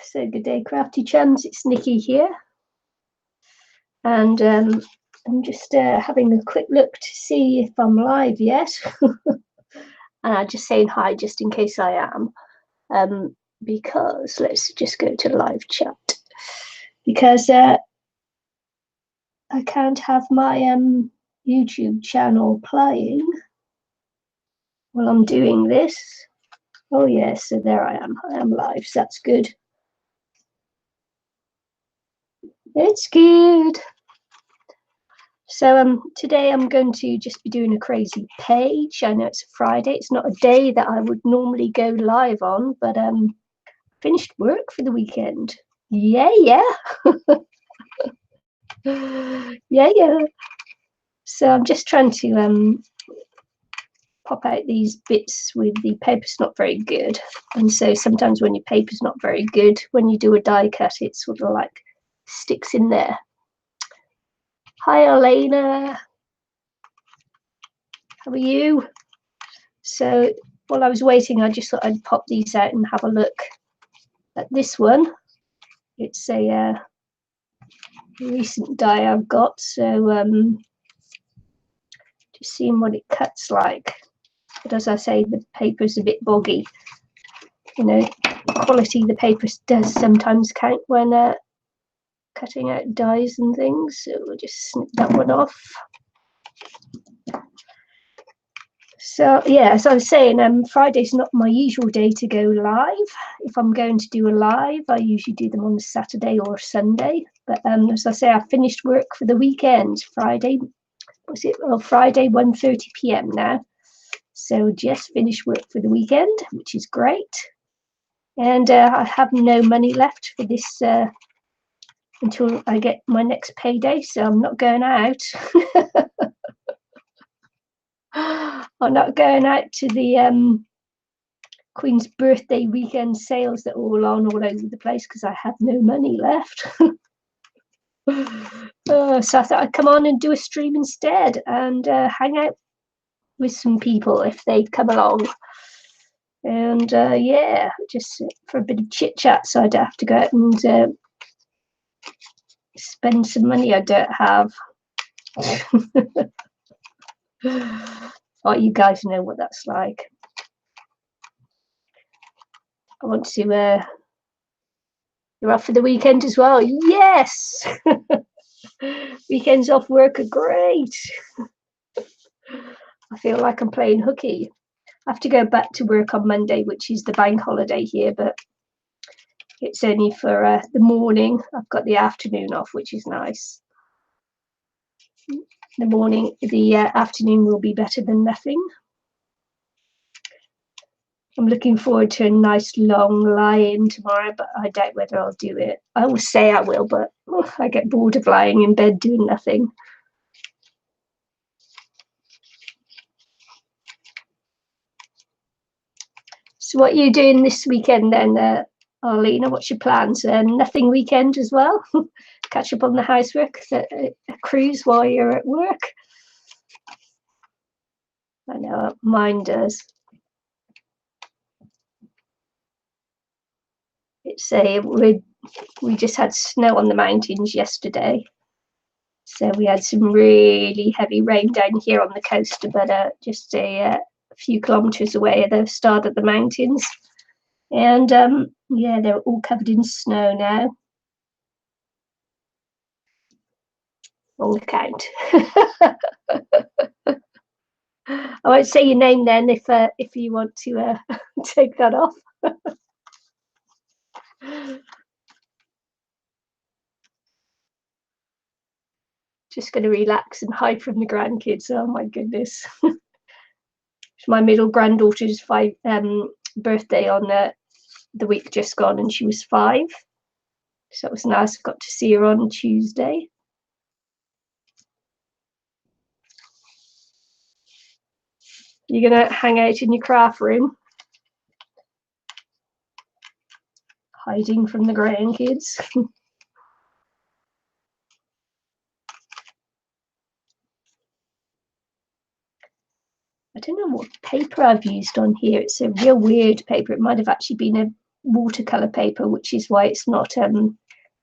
So good day, crafty chums. It's Nikki here, and I'm just having a quick look to see if I'm live yet. And just saying hi just in case I am, because let's just go to live chat, because I can't have my YouTube channel playing while I'm doing this. Oh yes, so there I am live, so that's good. It's good. So today I'm going to just be doing a crazy page. I know it's a Friday. It's not a day that I would normally go live on, but finished work for the weekend. Yeah. yeah. So I'm just trying to pop out these bits with the paper's not very good. And so sometimes when your paper's not very good, when you do a die cut, it sort of like sticks in there. Hi, Elena. How are you? So while I was waiting, I just thought I'd pop these out and have a look at this one. It's a recent die I've got, so just seeing what it cuts like. But as I say, the paper's a bit boggy. You know, the quality of the paper does sometimes count when cutting out dies and things. So we'll just snip that one off. So yeah, as I was saying, Friday's not my usual day to go live. If I'm going to do a live, I usually do them on a Saturday or Sunday. But as I say, I finished work for the weekend. Friday, was it? Well, Friday, 1:30 p.m. now. So just finished work for the weekend, which is great. And I have no money left for this until I get my next payday. So I'm not going out. I'm not going out to the Queen's birthday weekend sales that are all on all over the place because I have no money left. So I thought I'd come on and do a stream instead and hang out with some people if they'd come along. And yeah, just for a bit of chit chat so I don't have to go out and spend some money I don't have. Oh, you guys know what that's like. I want to you're off for the weekend as well. Yes. Weekends off work are great. I feel like I'm playing hooky. I have to go back to work on Monday, which is the bank holiday here, but it's only for the morning. I've got the afternoon off, which is nice. The afternoon will be better than nothing. I'm looking forward to a nice long lie-in tomorrow, but I doubt whether I'll do it. I always say I will, but I get bored of lying in bed doing nothing. So what are you doing this weekend then, Arlena? What's your plans? Nothing weekend as well? Catch up on the housework, a cruise while you're at work? I know, mine does. It's we just had snow on the mountains yesterday, so we had some really heavy rain down here on the coast, but just a few kilometers away at the start of the mountains, and yeah, they're all covered in snow now. On count. I won't say your name then if you want to take that off. Just going to relax and hide from the grandkids. Oh my goodness. My middle granddaughter's birthday on the week just gone, and she was 5. So it was nice. I got to see her on Tuesday. You're going to hang out in your craft room? Hiding from the grandkids. I don't know what paper I've used on here. It's a real weird paper. It might have actually been watercolor paper, which is why it's not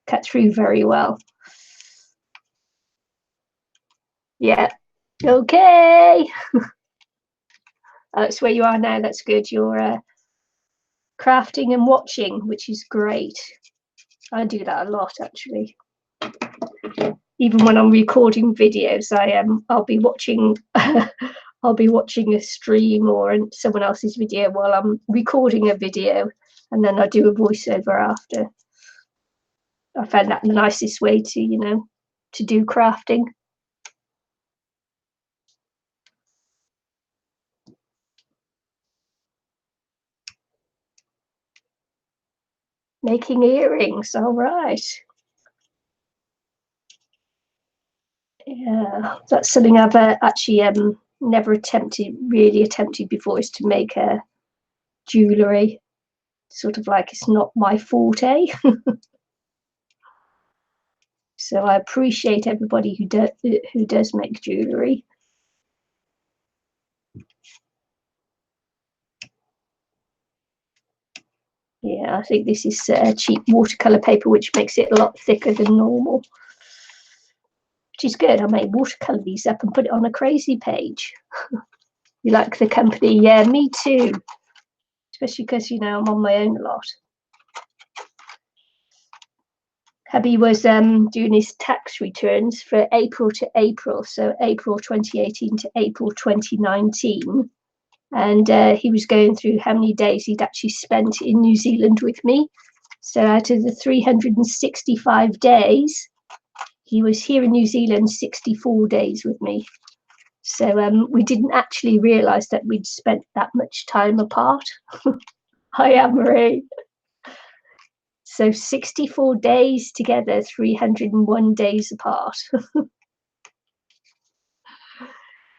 cut through very well. Yeah, okay. That's where you are now. That's good. You're crafting and watching, which is great. I do that a lot, actually. Even when I'm recording videos, I'll be watching I'll be watching a stream or someone else's video while I'm recording a video, and then I do a voiceover after. I found that the nicest way to, you know, to do crafting. Making earrings, all right. Yeah, that's something I've actually never really attempted before, is to make a jewellery. Sort of like it's not my forte. So I appreciate everybody who does make jewellery. Yeah, I think this is cheap watercolour paper, which makes it a lot thicker than normal. Which is good. I may watercolour these up and put it on a crazy page. You like the company? Yeah, me too. Especially because, you know, I'm on my own a lot. Hubby was doing his tax returns for April to April, so April 2018 to April 2019. And he was going through how many days he'd actually spent in New Zealand with me. So out of the 365 days, he was here in New Zealand 64 days with me. So we didn't actually realise that we'd spent that much time apart. Hi, Anne-Marie. So 64 days together, 301 days apart.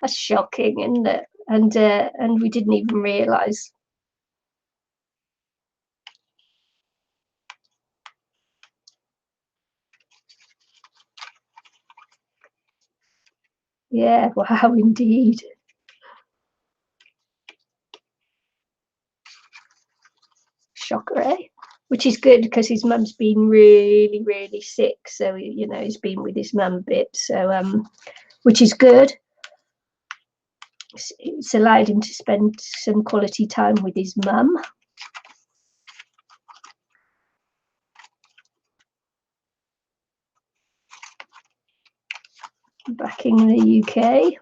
That's shocking, isn't it? And we didn't even realise. Yeah, wow, indeed. Shocker, eh? Which is good because his mum's been really, really sick. So, you know, he's been with his mum a bit. So, which is good. It's allowed him to spend some quality time with his mum. Back in the UK.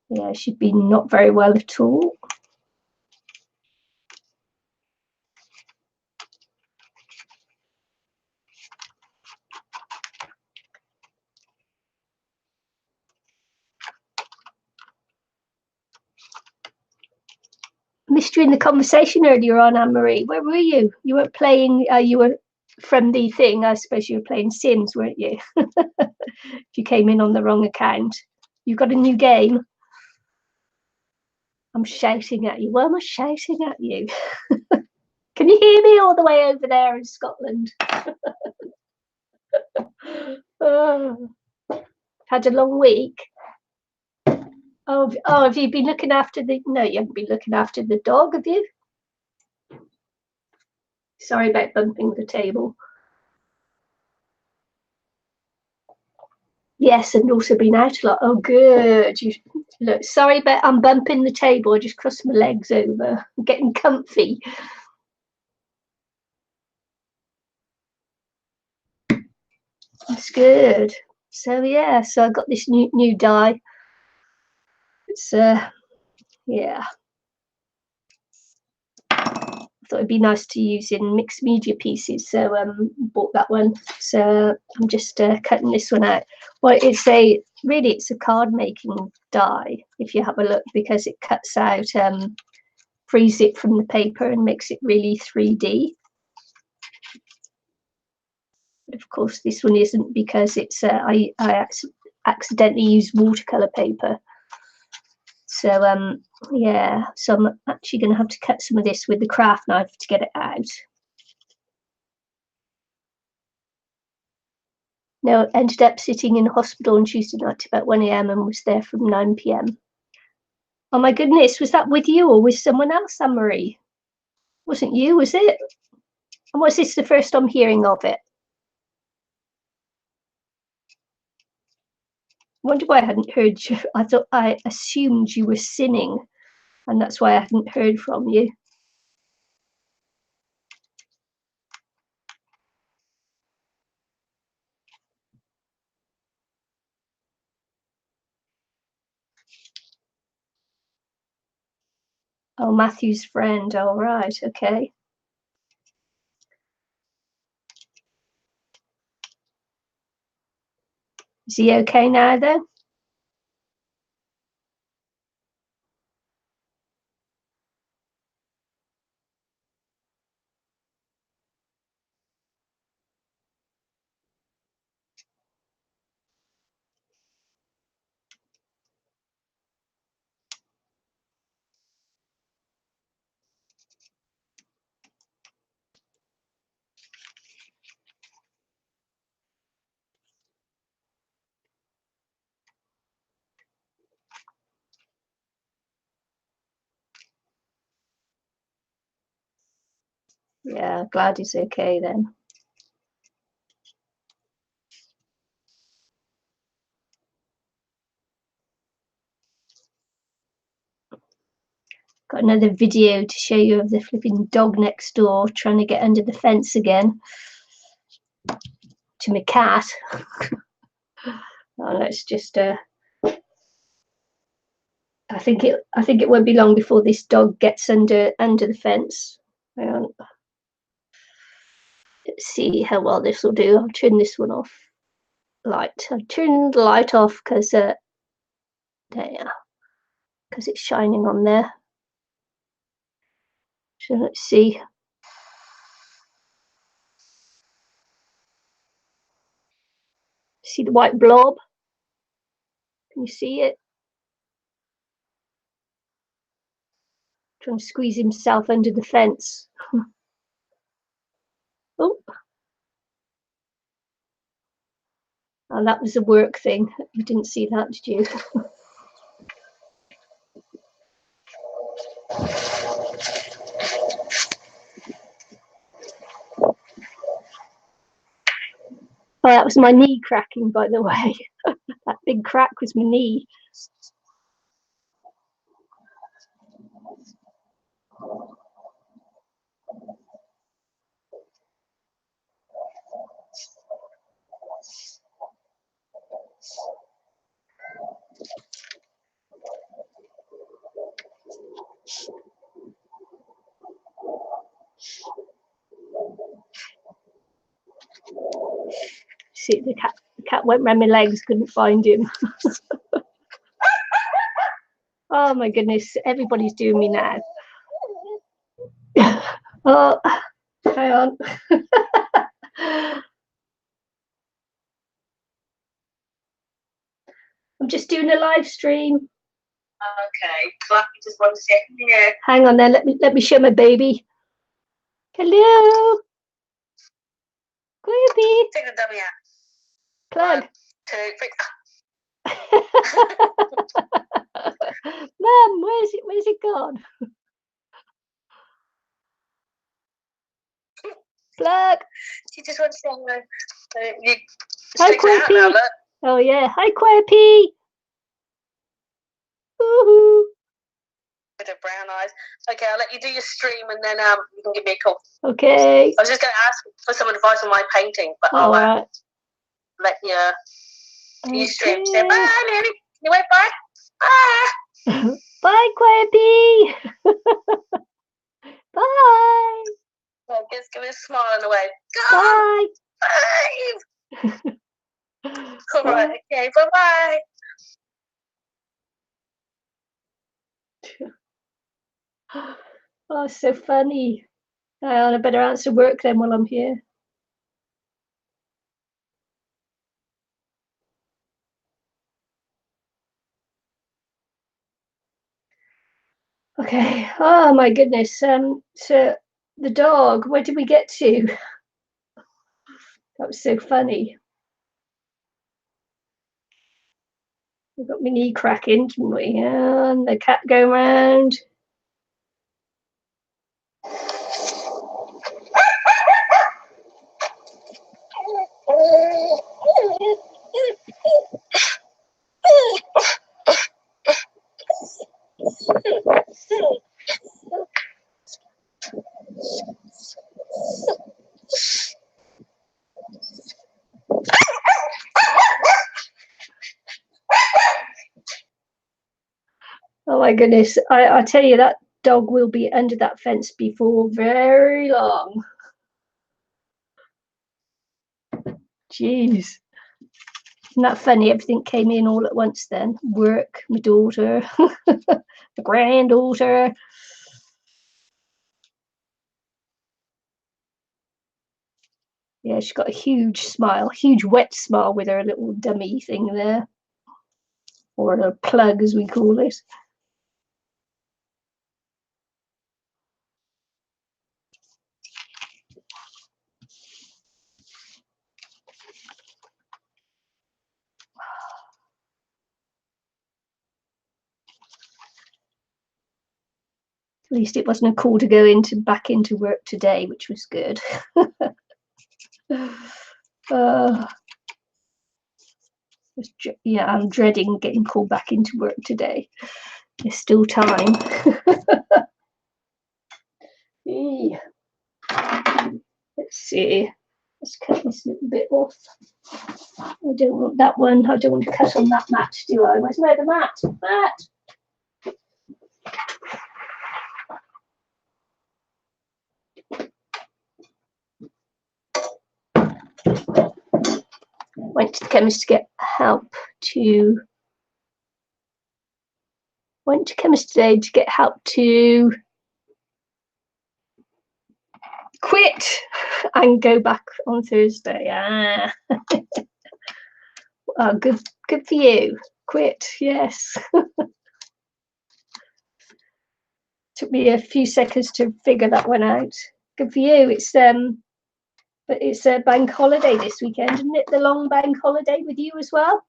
Yeah, she'd been not very well at all. Missed you in the conversation earlier on, Anne-Marie. Where were you? You weren't playing, you were from the thing, I suppose you were playing Sims, weren't you? If you came in on the wrong account. You've got a new game. I'm shouting at you. Why am I shouting at you? Can you hear me all the way over there in Scotland? Oh, had a long week. Oh, have you been looking after the... No, you haven't been looking after the dog, have you? Sorry about bumping the table. Yes, and also been out a lot. Oh, good. You look. Sorry about I'm bumping the table. I just crossed my legs over. I'm getting comfy. That's good. So yeah, so I got this new die. It's yeah. I thought it'd be nice to use in mixed media pieces, so bought that one. So I'm just cutting this one out. Well, it's a card making die, if you have a look, because it cuts out frees it from the paper and makes it really 3D. But of course this one isn't, because it's I accidentally used watercolor paper. So yeah, so I'm actually going to have to cut some of this with the craft knife to get it out. No, ended up sitting in hospital on Tuesday night to about 1 a.m. and was there from 9 p.m. Oh my goodness, was that with you or with someone else, Anne-Marie? Wasn't you, was it? And was this the first I'm hearing of it? I wonder why I hadn't heard you. I assumed you were sinning, and that's why I hadn't heard from you. Oh, Matthew's friend. All right, okay. Is he okay now, though? Yeah, glad he's okay then. Got another video to show you of the flipping dog next door trying to get under the fence again. To my cat. Oh, let's just I think it won't be long before this dog gets under the fence. Hang on. Let's see how well this will do. I'll turn this one off. Light. I've turned the light off because there, because it's shining on there. So let's see. See the white blob? Can you see it? Trying to squeeze himself under the fence. Oh. Oh, that was a work thing. You didn't see that, did you? Oh, that was my knee cracking, by the way. That big crack was my knee. See, the cat went round my legs, couldn't find him. Oh my goodness, everybody's doing me now. Oh, hang on. I'm just doing a live stream. Okay, clap just 1 second here. Hang on there, let me show my baby. Hello. Quippy. Take the dummy out. Plug. 1, 2, 3. Mum, where's it gone? Plug. She just wants to you Hi, Quippy. Oh yeah, hi Quippy. Woohoo. With her brown eyes. Okay, I'll let you do your stream and then you can give me a call. Okay. I was just going to ask for some advice on my painting, but All I'll right. let you Okay. stream. Say bye, Nanny. You wait, bye. Bye. Bye, Quippy. Bye. Well, just give me a smile on the way. Go. Bye. All right. Okay. Bye-bye. Oh, so funny. I better answer work then while I'm here. Okay. Oh my goodness. So the dog, where did we get to? That was so funny. We got my knee cracking, didn't we? And the cat go round. Oh my goodness. I tell you, that dog will be under that fence before very long. Jeez. Isn't that funny? Everything came in all at once then. Work, my daughter, the granddaughter. Yeah, she's got a huge smile, huge wet smile with her little dummy thing there. Or a plug, as we call it. At least it wasn't a call to go back into work today, which was good. Yeah, I'm dreading getting called back into work today. There's still time. Let's see. Let's cut this little bit off. I don't want that one. I don't want to cut on that mat, do I? Where's the mat? Went to the chemist to get help to. Went to chemist today to get help to quit and go back on Thursday. Oh, good for you. Quit, yes. Took me a few seconds to figure that one out. Good for you. But it's a bank holiday this weekend, isn't it? The long bank holiday with you as well.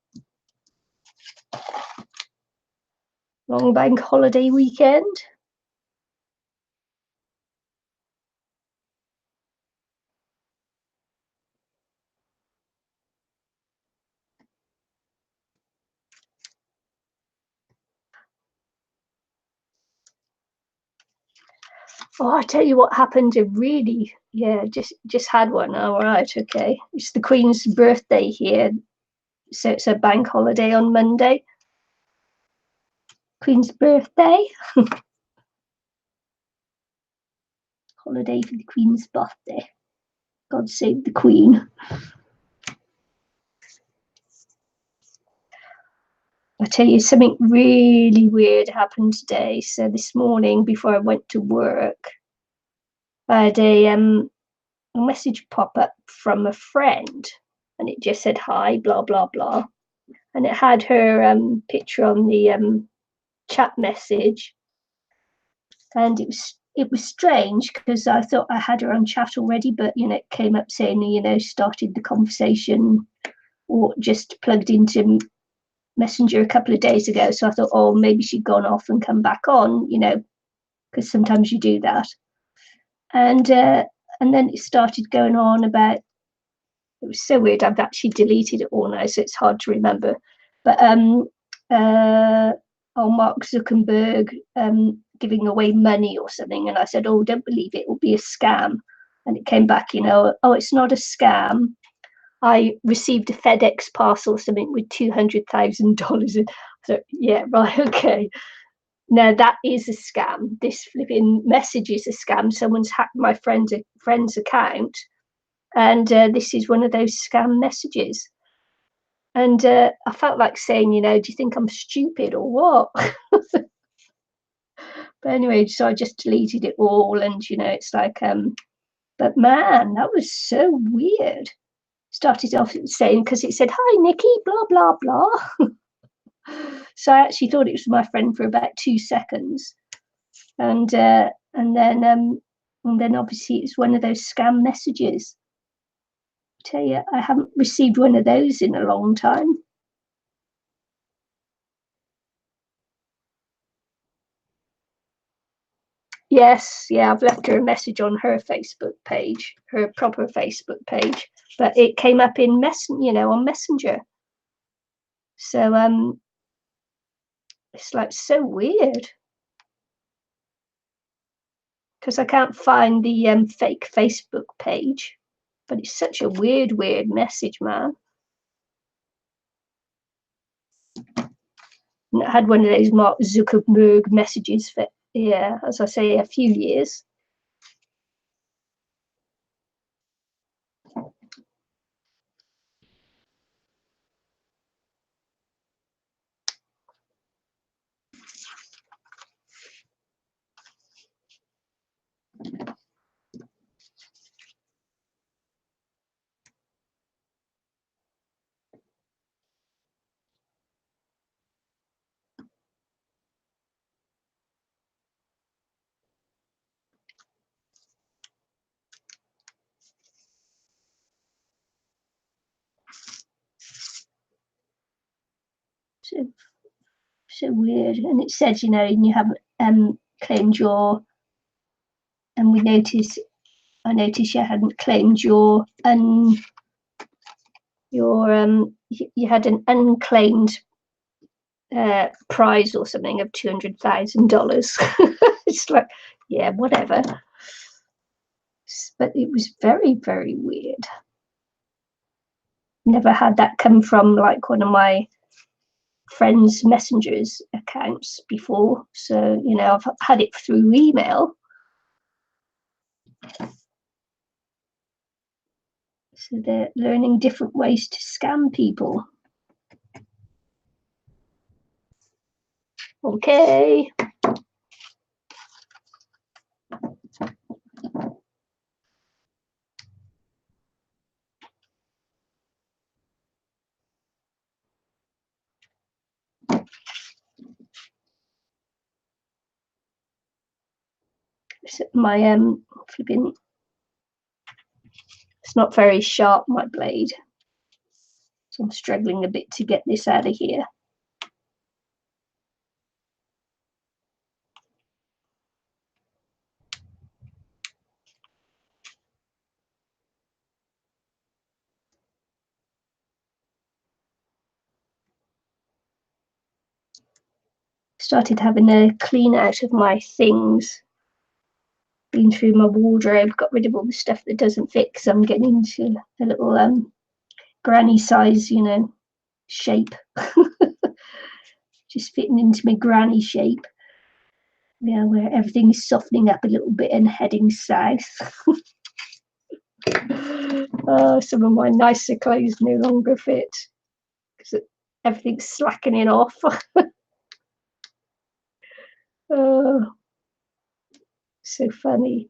Long bank holiday weekend. Oh, I tell you what happened. Just had one. All right, okay. It's the Queen's birthday here, so it's a bank holiday on Monday. Queen's birthday. Holiday for the Queen's birthday. God save the Queen. I tell you, something really weird happened today. So this morning, before I went to work, I had a message pop up from a friend, and it just said hi, blah blah blah, and it had her picture on the chat message, and it was strange because I thought I had her on chat already, but it came up saying started the conversation or just plugged into Messenger a couple of days ago. So I thought, oh, maybe she'd gone off and come back on, because sometimes you do that. And then it started going on about. It was so weird. I've actually deleted it all now, so it's hard to remember. But Mark Zuckerberg giving away money or something, and I said, oh, don't believe it. It will be a scam. And it came back, oh, it's not a scam. I received a FedEx parcel or something with $200,000. So yeah, right, okay. No, that is a scam. This flipping message is a scam. Someone's hacked my friend's account, and this is one of those scam messages. And I felt like saying, do you think I'm stupid or what? But anyway, so I just deleted it all, and it's like, but man, that was so weird. Started off saying, because it said, hi Nikki, blah blah blah. So I actually thought it was my friend for about 2 seconds, and then obviously it's one of those scam messages. I tell you, I haven't received one of those in a long time. Yes, yeah, I've left her a message on her Facebook page, her proper Facebook page, but it came up in on Messenger. So it's like so weird because I can't find the fake Facebook page, but it's such a weird message, man. And I had one of those Mark Zuckerberg messages for, yeah, as I say, a few years. So weird. And it says, and you haven't claimed your, and I noticed you hadn't claimed your you had an unclaimed prize or something of $200,000. It's like, yeah, whatever. But it was very, very weird. Never had that come from like one of my friends' messengers accounts before. So, I've had it through email. So they're learning different ways to scam people. Okay. So my flipping, it's not very sharp, my blade. So I'm struggling a bit to get this out of here. Started having a clean out of my things. Been through my wardrobe, got rid of all the stuff that doesn't fit because I'm getting into a little granny size, shape. Just fitting into my granny shape. Yeah, where everything is softening up a little bit and heading south. Some of my nicer clothes no longer fit because everything's slackening off. So funny.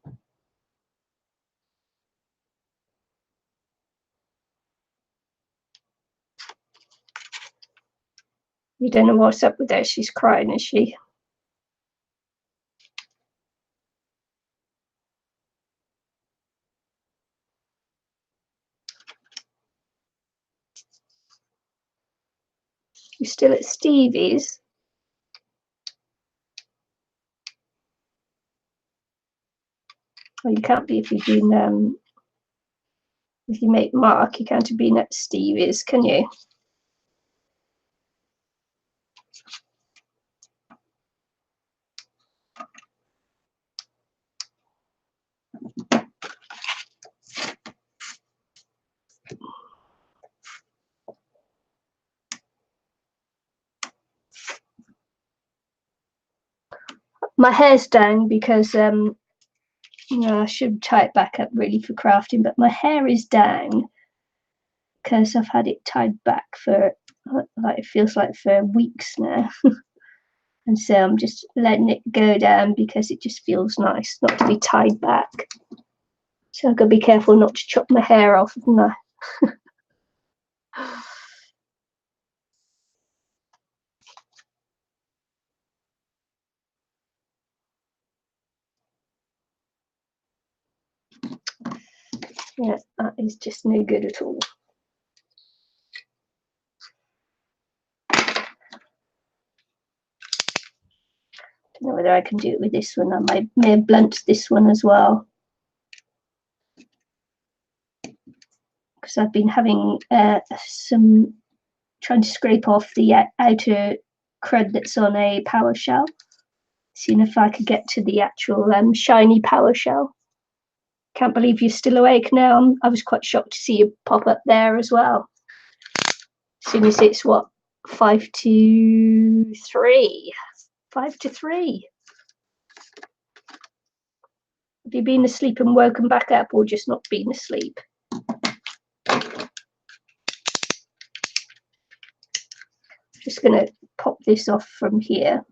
You don't know what's up with her. She's crying, is she? You're still at Stevie's? Well, you can't be if you've been, if you make Mark, you can't have been at Stevie's, can you? My hair's down because I should tie it back up really for crafting, but my hair is down because I've had it tied back for it feels like for weeks now. And so I'm just letting it go down because it just feels nice not to be tied back. So I've got to be careful not to chop my hair off, haven't I? Yeah, that is just no good at all. Don't know whether I can do it with this one. I may have blunted this one as well, because I've been having some trying to scrape off the outer crud that's on a PowerShell, seeing if I could get to the actual shiny PowerShell. Can't believe you're still awake now. I was quite shocked to see you pop up there as well. As soon as it's what, 5 to 3. 5 to 3. Have you been asleep and woken back up, or just not been asleep? Just going to pop this off from here.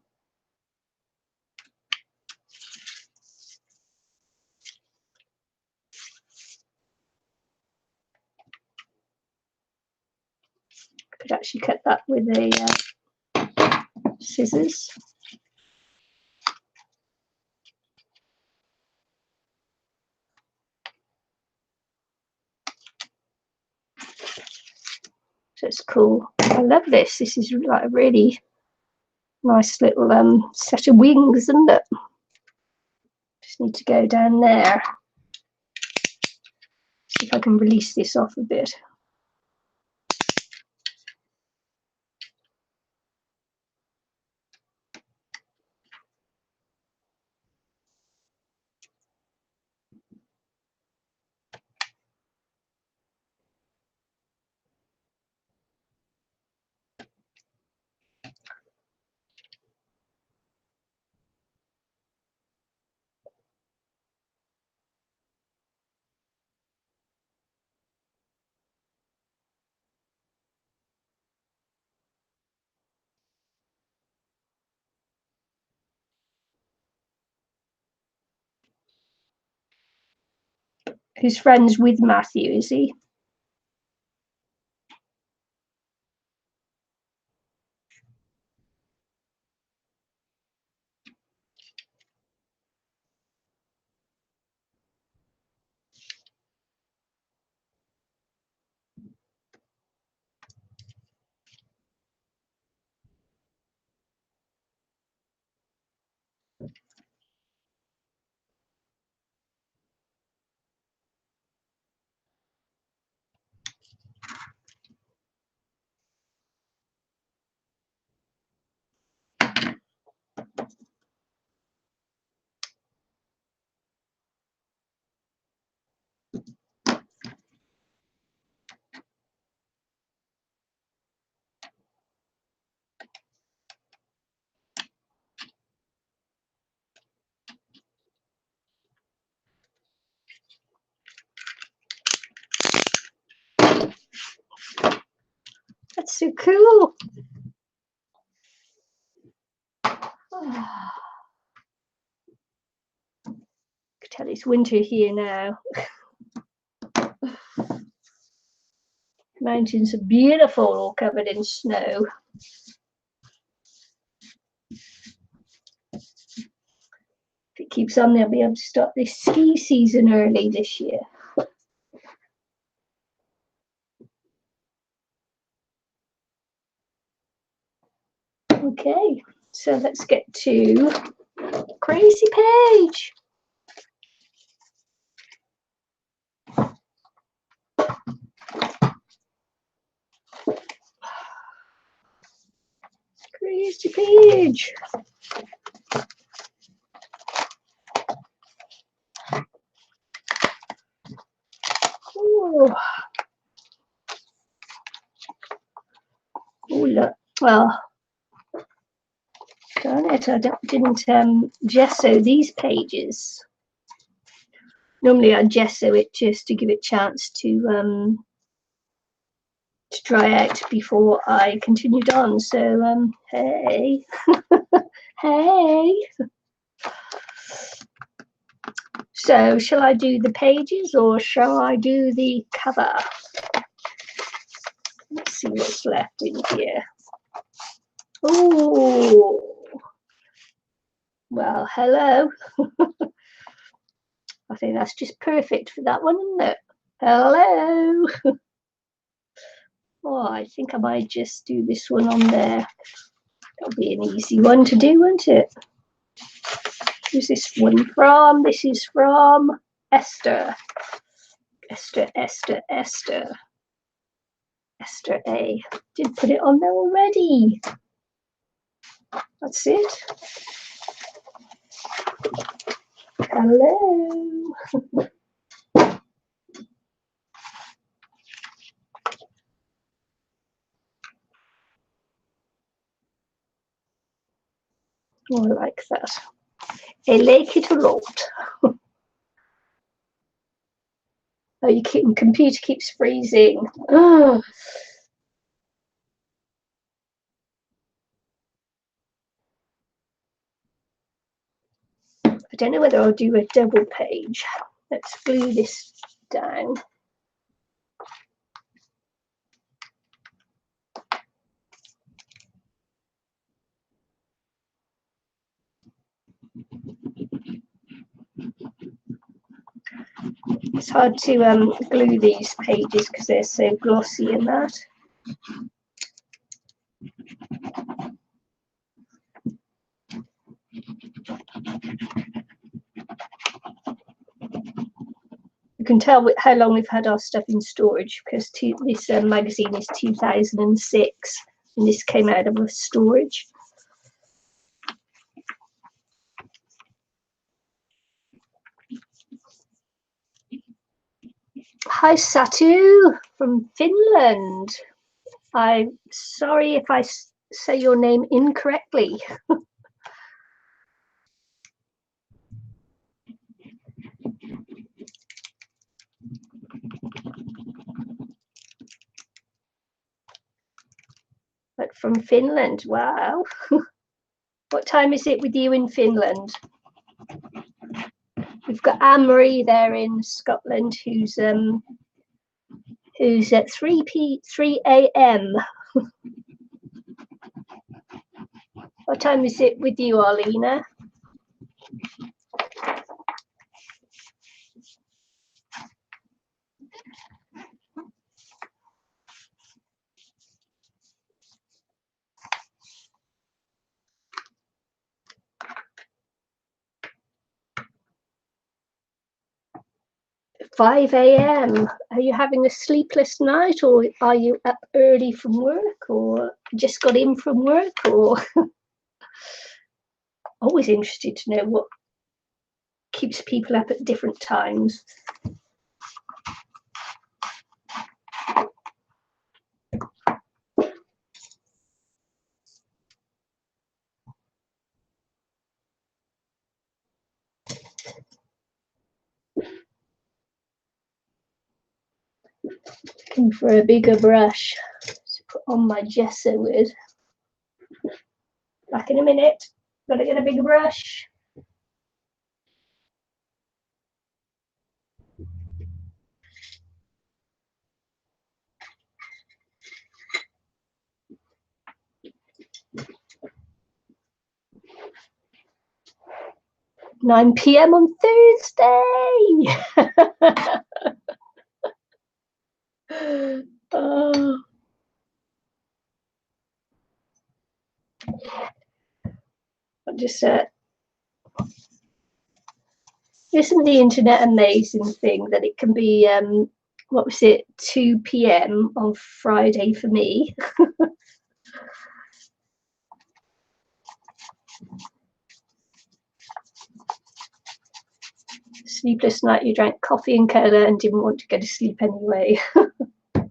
Could actually cut that with a scissors. So it's cool. I love this. This is like a really nice little set of wings, isn't it? Just need to go down there. See if I can release this off a bit. Who's friends with Matthew, is he? That's so cool. Oh. I can tell it's winter here now. Mountains are beautiful, all covered in snow. If it keeps on, they'll be able to start this ski season early this year. Okay, so let's get to Crazy Page. Crazy Page. Oh, look. Well, darn it, I didn't gesso these pages. Normally I gesso it just to give it a chance to dry out before I continued on. So hey. Hey. So shall I do the pages or shall I do the cover? Let's see what's left in here. Oh, well, hello. I think that's just perfect for that one, isn't it? Hello. Oh, I think I might just do this one on there. That'll be an easy one to do, won't it? Who's this one from? This is from Esther. Esther A. Did put it on there already. That's it. Hello. Oh, I like that. I like it a lot. Oh, your computer keeps freezing. Oh. I don't know whether I'll do a double page. Let's glue this down. It's hard to glue these pages because they're so glossy and that. You can tell how long we've had our stuff in storage because this magazine is 2006 and this came out of storage. Hi Satu from Finland. I'm sorry if I say your name incorrectly. But from Finland, wow. What time is it with you in Finland? We've got Anne-Marie there in Scotland who's at 3 a.m. What time is it with you, Arlena? Five a.m. Are you having a sleepless night, or are you up early from work, or just got in from work, or always interested to know what keeps people up at different times. Looking for a bigger brush to put on my gesso with. Back in a minute. Gotta get a bigger brush. Nine p.m. on Thursday. Oh. I'm just isn't the internet amazing thing that it can be what was it, 2 p.m. on Friday for me? Sleepless night, you drank coffee and cola and didn't want to go to sleep anyway.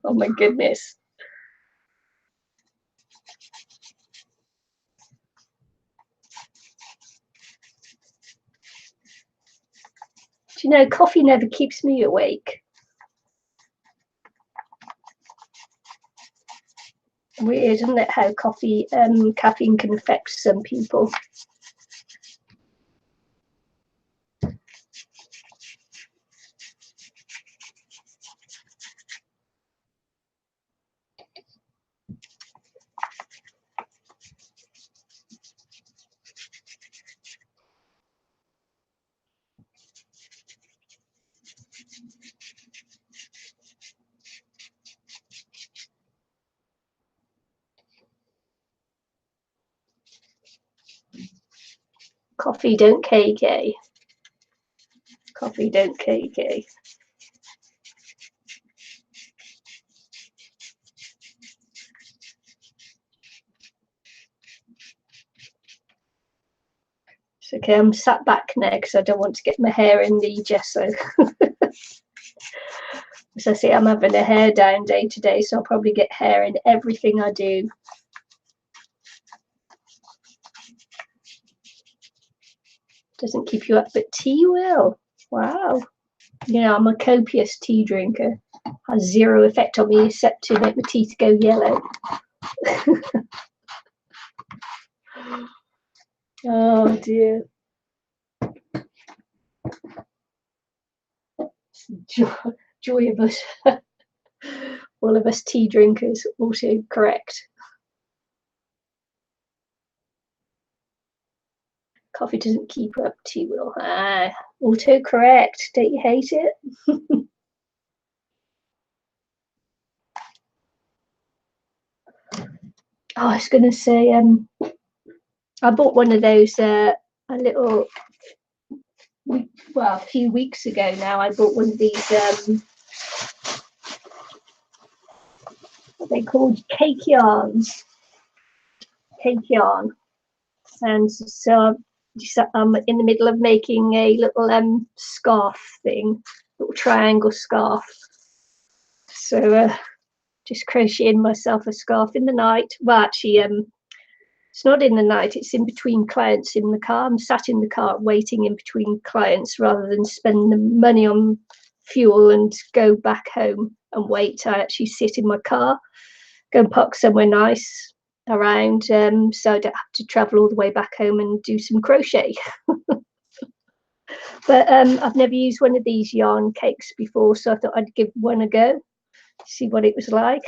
Oh my goodness. Do you know, coffee never keeps me awake. Weird, isn't it, how caffeine can affect some people. Coffee don't KK. Coffee don't KK. It's okay, I'm sat back now because I don't want to get my hair in the gesso. As I say, I'm having a hair down day today, so I'll probably get hair in everything I do. Doesn't keep you up, but tea will. Wow. You know, I'm a copious tea drinker. Has zero effect on me except to make my teeth go yellow. Oh dear. Joy of us. All of us tea drinkers, also correct. Coffee doesn't keep up, tea will. Ah, auto correct. Don't you hate it? Oh, I was going to say, I bought one of those, a few weeks ago now. I bought one of these, what they called cake yarns. Cake yarn. And so I'm in the middle of making a little scarf thing, little triangle scarf. So just crocheting myself a scarf in the night. Well, actually, it's not in the night, it's in between clients in the car. I'm sat in the car waiting in between clients rather than spend the money on fuel and go back home and wait. I actually sit in my car, go and park somewhere nice around, so I don't have to travel all the way back home and do some crochet. But I've never used one of these yarn cakes before, so I thought I'd give one a go, see what it was like.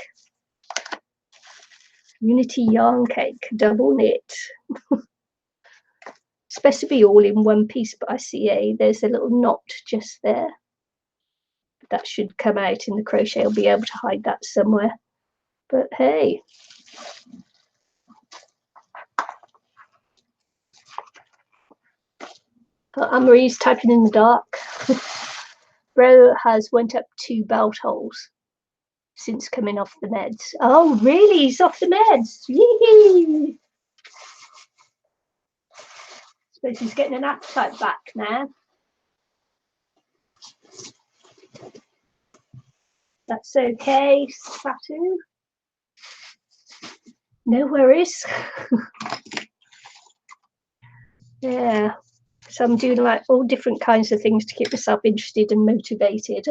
Unity yarn cake, double knit. It's supposed to be all in one piece, but I see there's a little knot just there. That should come out in the crochet. I'll be able to hide that somewhere. But hey. Anne-Marie's typing in the dark. Bro has went up 2 belt holes since coming off the meds. Oh, really? He's off the meds. Yee! Suppose he's getting an appetite back now. That's okay, Satu. No worries. Yeah. So I'm doing like all different kinds of things to keep myself interested and motivated.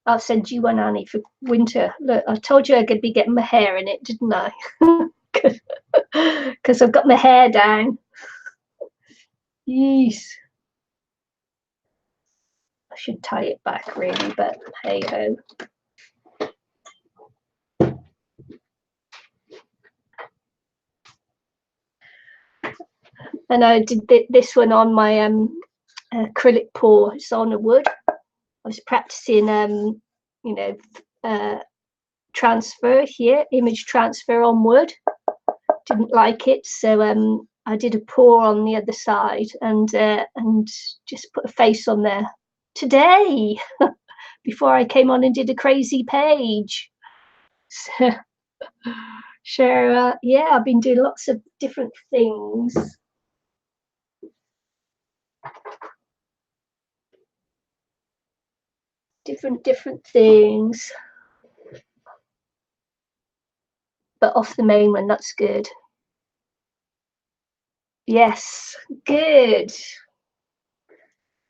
I'll send you one, Annie, for winter. Look, I told you I could be getting my hair in it, didn't I? Because I've got my hair down. Yes. I should tie it back really, but hey ho. And I did this one on my acrylic pour. It's on a wood. I was practicing, you know, transfer here, image transfer on wood. Didn't like it, so I did a pour on the other side and just put a face on there today before I came on and did a crazy page. So yeah, I've been doing lots of different things. Different things, but off the main one. That's good. Yes, good.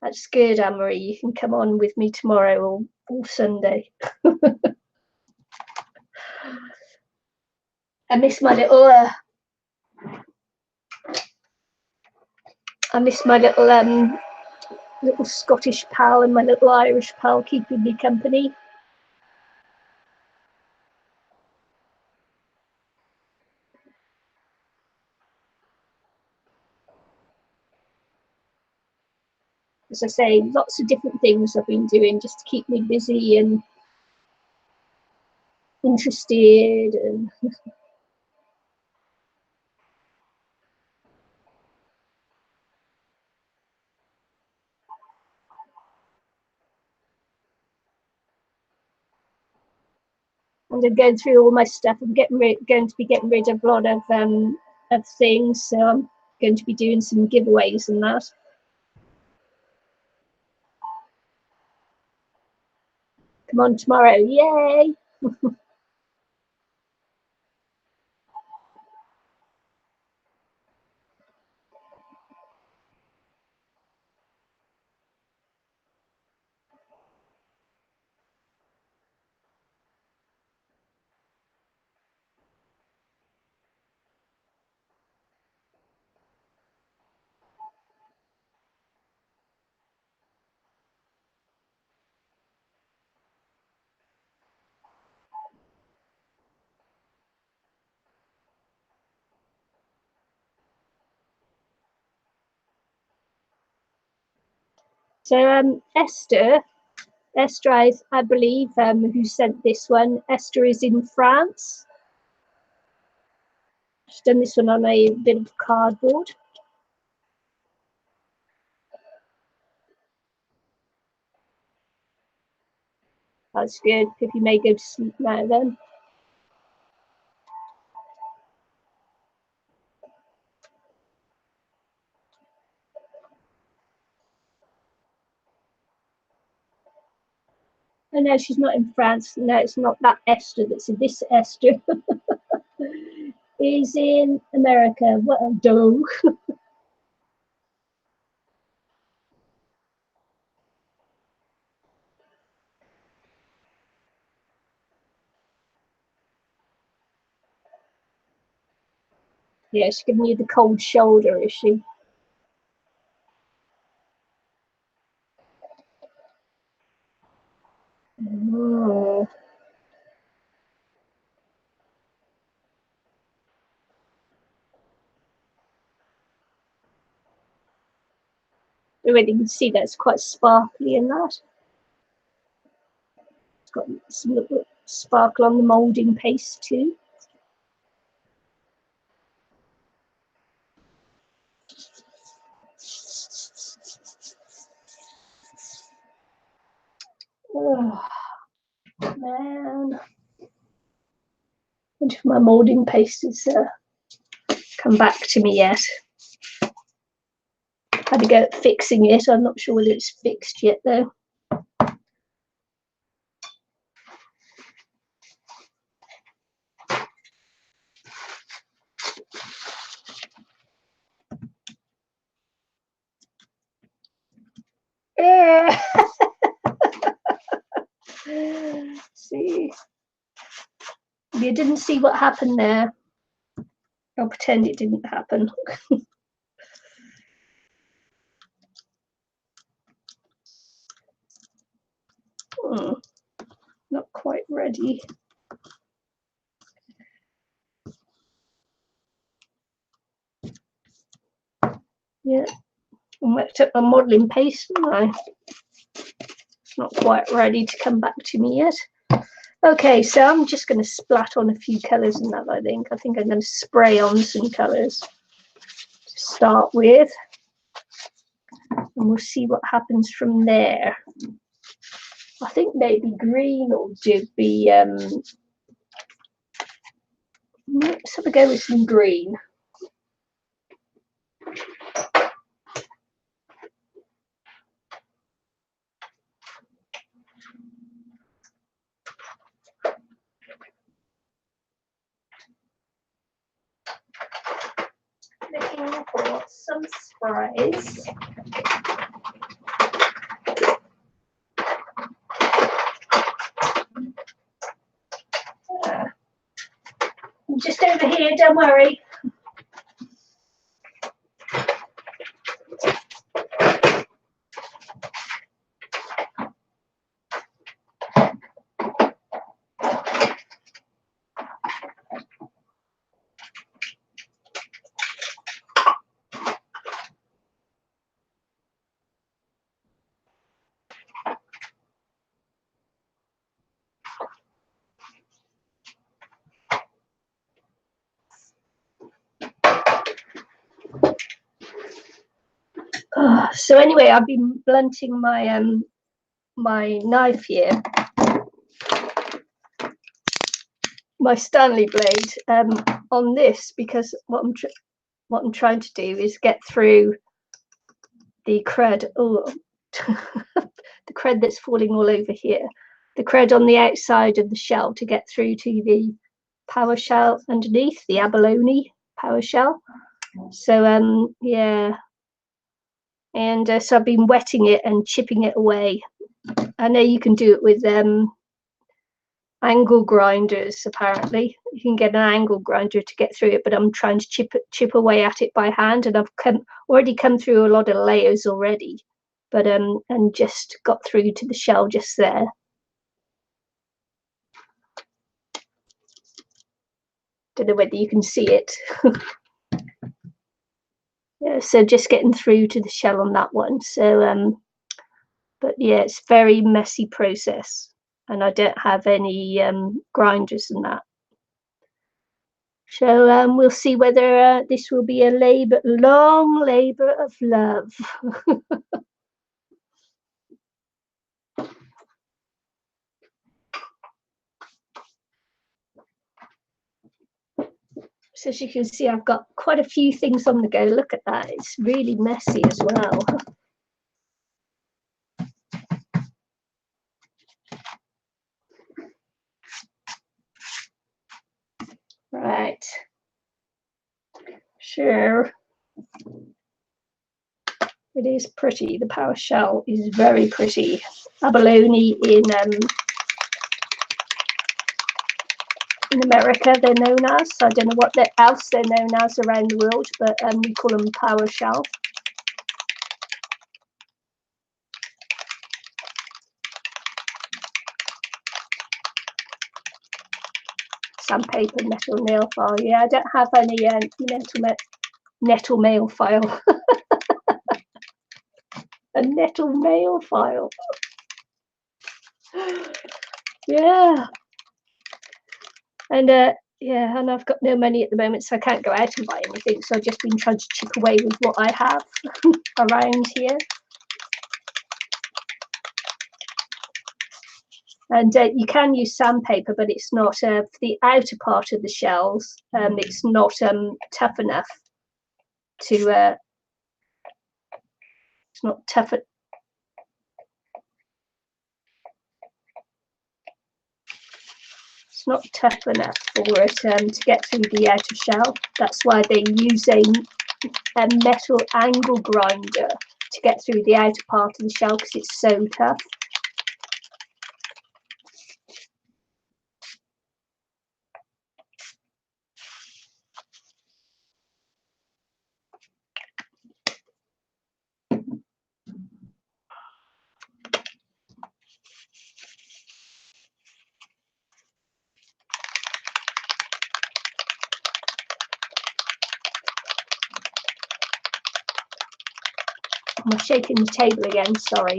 That's good, Anne-Marie. You can come on with me tomorrow or Sunday. I miss my little little Scottish pal and my little Irish pal keeping me company. As I say, lots of different things I've been doing just to keep me busy and interested. And I'm going through all my stuff. I'm going to be getting rid of a lot of things. So I'm going to be doing some giveaways and that. Come on tomorrow, yay! So Esther, I believe, who sent this one. Esther is in France. She's done this one on a bit of cardboard. That's good. Pippi may go to sleep now then. Oh no, she's not in France. No, it's not that Esther that's in this Esther. Is in America. What a dough. Yeah, she's giving you the cold shoulder, is she? Oh. Already you can see that's quite sparkly in that. It's got some little sparkle on the moulding paste too. Oh man, I wonder if my moulding paste has come back to me yet. Had to go at fixing it. I'm not sure whether it's fixed yet though. See, you didn't see what happened there. I'll pretend it didn't happen. Not quite ready. Yeah, I wet up my modelling paste, and it's not quite ready to come back to me yet. Okay, so I'm just going to splat on a few colours in that, I think. I'm going to spray on some colours to start with. And we'll see what happens from there. I think maybe green will be... let's have a go with some green. Looking for some sprays. I'm just over here, don't worry. So anyway, I've been blunting my my knife here, my Stanley blade on this, because what I'm trying to do is get through the crud. Oh, the crud that's falling all over here. The crud on the outside of the shell to get through to the power shell underneath, the abalone power shell. So yeah, and so I've been wetting it and chipping it away. I know you can do it with angle grinders. Apparently you can get an angle grinder to get through it, but I'm trying to chip away at it by hand, and I've already come through a lot of layers already, but and just got through to the shell just there. Don't know whether you can see it. Yeah, so just getting through to the shell on that one. So but yeah, it's very messy process, and I don't have any grinders and that. So we'll see whether this will be a long labor of love. So as you can see, I've got quite a few things on the go. Look at that, it's really messy as well. Right, sure. It is pretty. The power shell is very pretty. Abalone in America they're known as. I don't know what else they're known as around the world, but we call them power shell. Sandpaper, metal nail file. Yeah, I don't have any nettle nail file. A nettle nail file. Yeah. And yeah, and I've got no money at the moment, so I can't go out and buy anything. So I've just been trying to chip away with what I have around here. And you can use sandpaper, but it's not for the outer part of the shells. It's not tough enough to. It's not tough. It's not tough enough for it to get through the outer shell. That's why they use a metal angle grinder to get through the outer part of the shell, because it's so tough. I'm shaking the table again, sorry.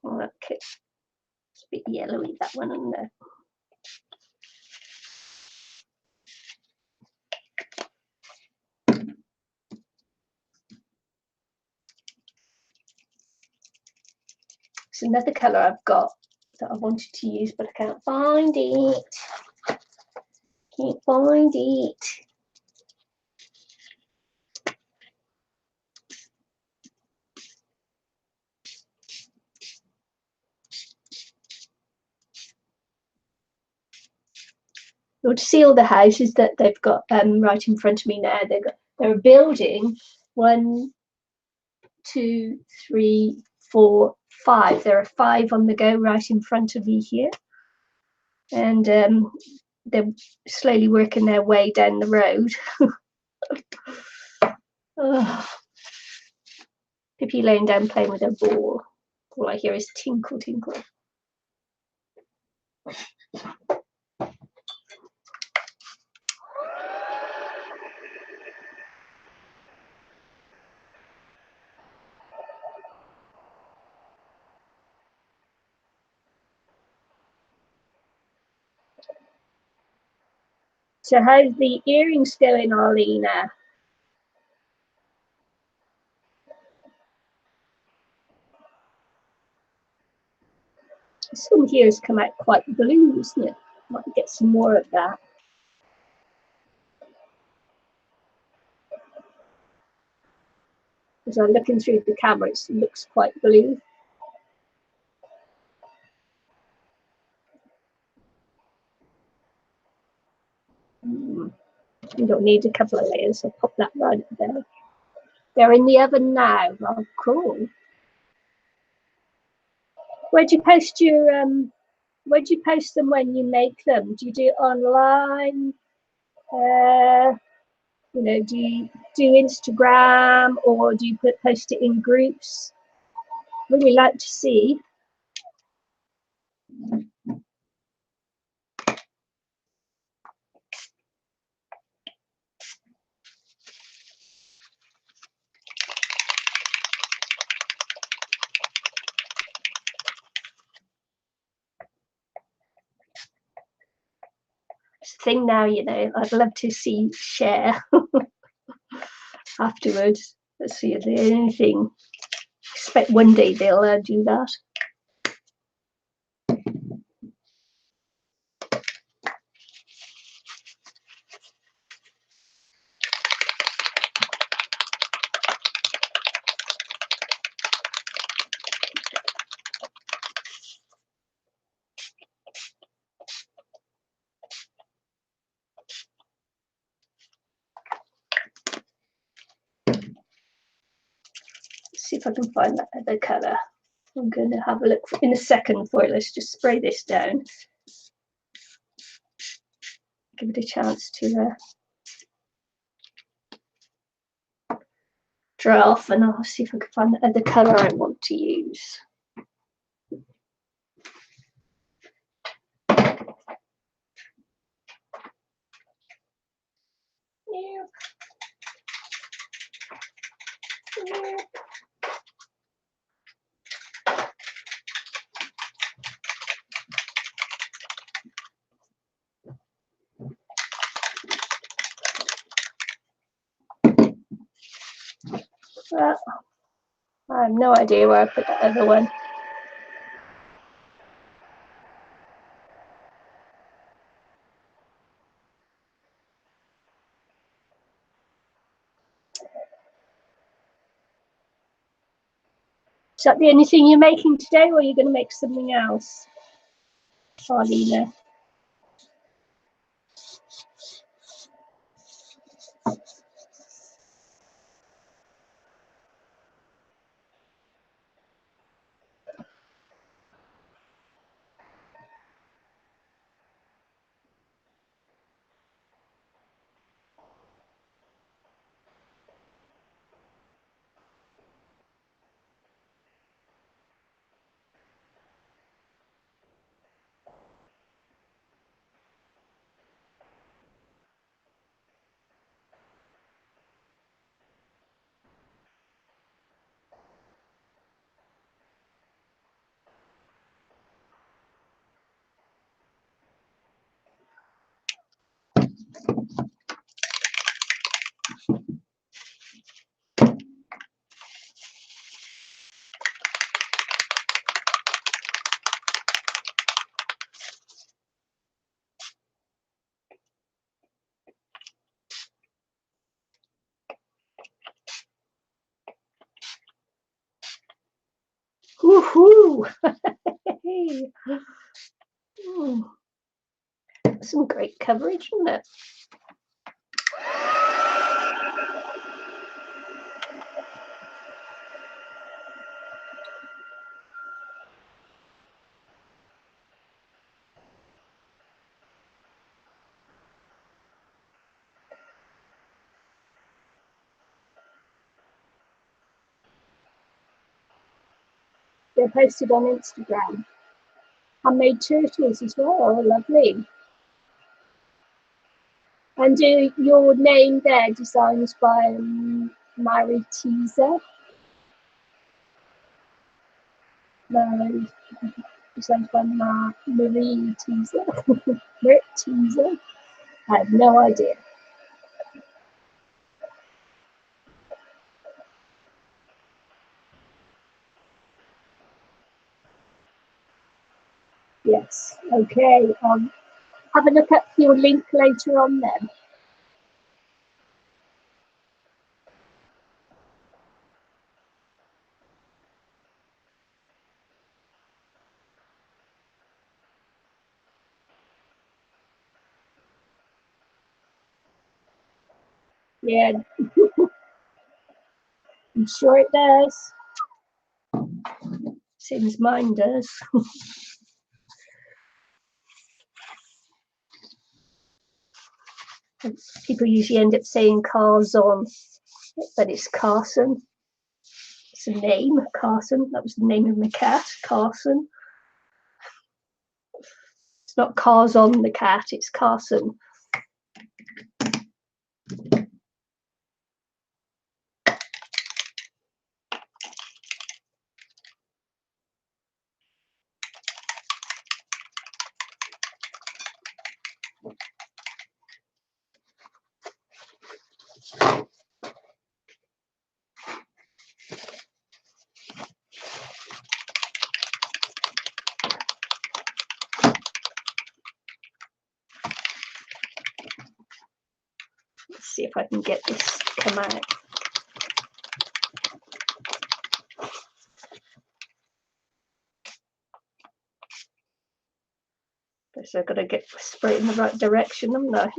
Oh, okay. It's a bit yellowy, that one, isn't it? It's another colour I've got that I wanted to use, but I can't find it. Can't find it. You want to see all the houses that they've got right in front of me now. They're building 1, 2, 3, 4, 5. There are 5 on the go right in front of me here, and they're slowly working their way down the road. Oh. Pippi laying down playing with her ball. All I hear is tinkle, tinkle. So how's the earrings going, Arlena? This one here has come out quite blue, isn't it? Might get some more of that. As I'm looking through the camera, it looks quite blue. You don't need a couple of layers, so pop that right there. They're in the oven now. Oh, cool. Where'd you post your where'd you post them when you make them? Do you do it online? You know, do you do Instagram, or do you post it in groups? Really like to see. Thing now, you know, I'd love to see share afterwards. Let's see if there's anything. I expect one day they'll do that. See if I can find that other colour. I'm going to have a look in a second for it. Let's just spray this down. Give it a chance to dry off, and I'll see if I can find the other colour I want to use. I have no idea where I put that other one. Is that the only thing you're making today, or are you going to make something else, Charlene? Woohoo! Some great coverage, isn't it? They're posted on Instagram. Handmade turtles as well, lovely. And your name there, designs by Mary Teaser. No, designed by Marie Teaser. Marie Teaser. I have no idea. Yes. Okay. Have a look at your link later on then. Yeah. I'm sure it does. Seems mine does. People usually end up saying cars on, but it's Carson. It's a name, Carson. That was the name of my cat, Carson. It's not cars on the cat, it's Carson. Let's see if I can get this to come out. So I've got to get spray in the right direction, haven't I?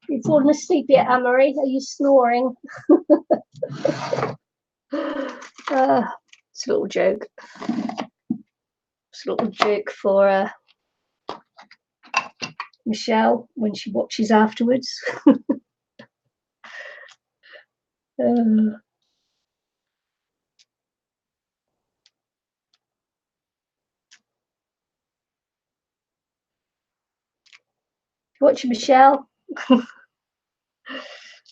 You've fallen asleep yet, Anne-Marie? Are you snoring? It's a little joke. It's a little joke for Michelle when she watches afterwards. Watch Michelle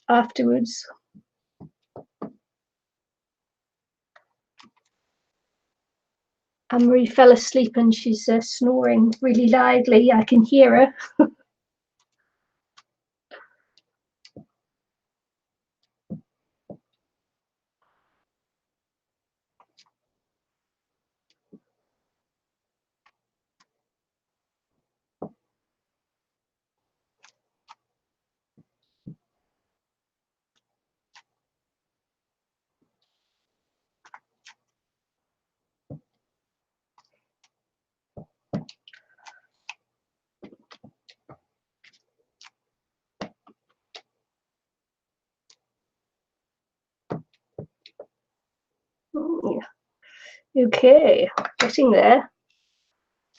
afterwards. Anne-Marie fell asleep and she's snoring really loudly. I can hear her. Oh, yeah. Okay, getting there.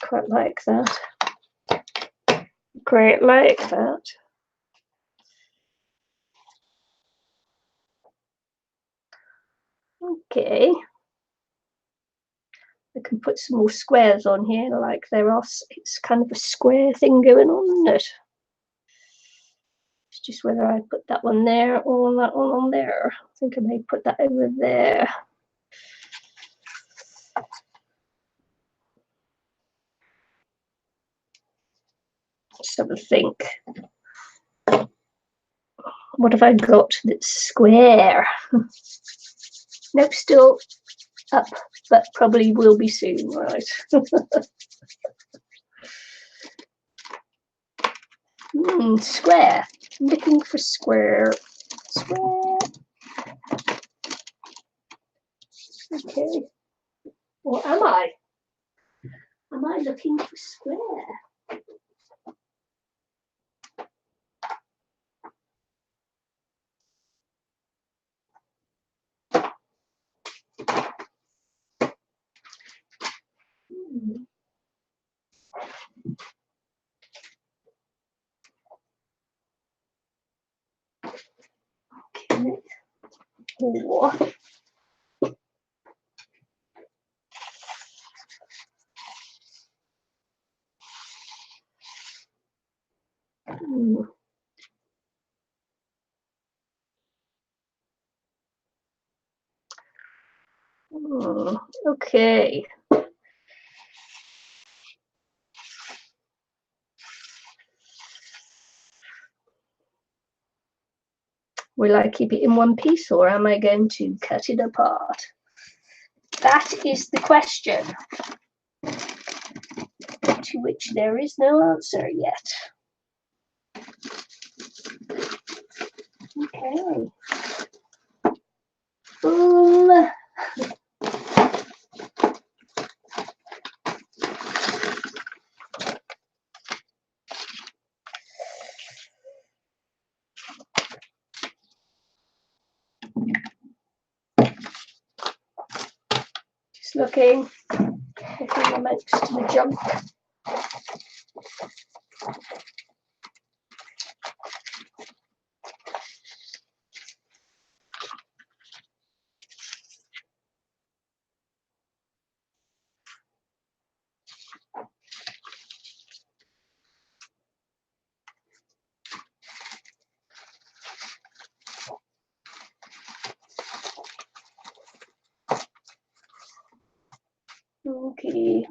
Quite like that. Quite like that. Okay. I can put some more squares on here, like there are. It's kind of a square thing going on, isn't it? It's just whether I put that one there or that one on there. I think I may put that over there. Let's have a think. What have I got that's square? Nope, still up, but probably will be soon, right? Square. I'm looking for square. Square. Okay. Or am I? Am I looking for square? Okay. Or okay. Will I keep it in one piece or am I going to cut it apart? That is the question, to which there is no answer yet. Okay. Full. Just looking amongst the junk. Okay.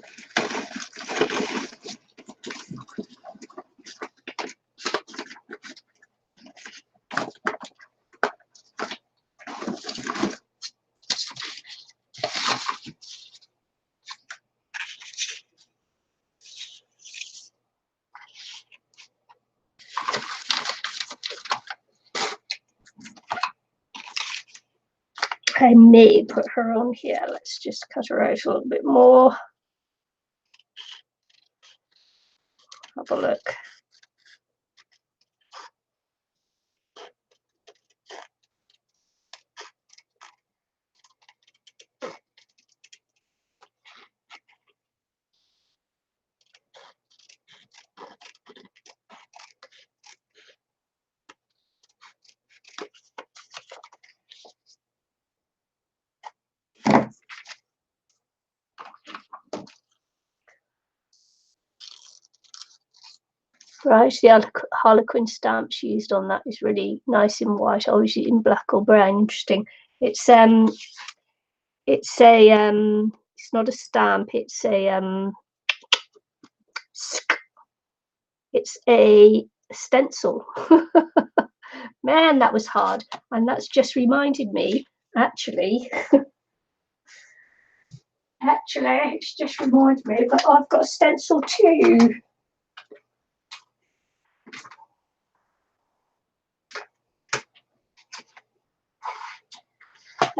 I may put her on here. Let's just cut her out a little bit more. Have a look. Right, the Harlequin stamps used on that is really nice in white. I always use it in black or brown. Interesting. It's a it's not a stamp. It's a stencil. Man, that was hard, and that's just reminded me. Actually, it's just reminded me that I've got a stencil too.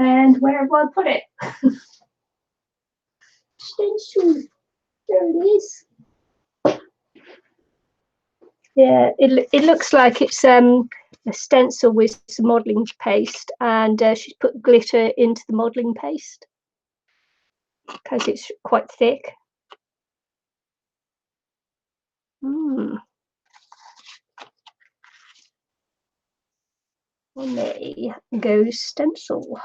And where have I put it? Stencil. There it is. Yeah, it looks like it's a stencil with some modelling paste, and she's put glitter into the modelling paste because it's quite thick. I may go stencil.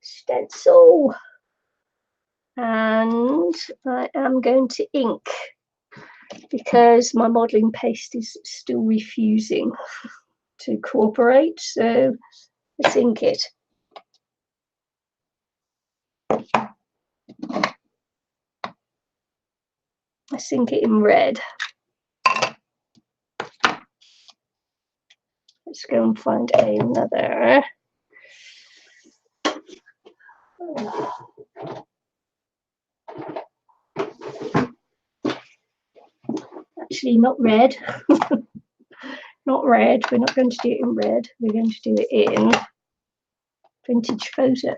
Stencil. And I am going to ink because my modelling paste is still refusing to cooperate. So let's ink it. Let's think it in red. Let's go and find another. Actually, not red. Not red. We're not going to do it in red. We're going to do it in vintage photo.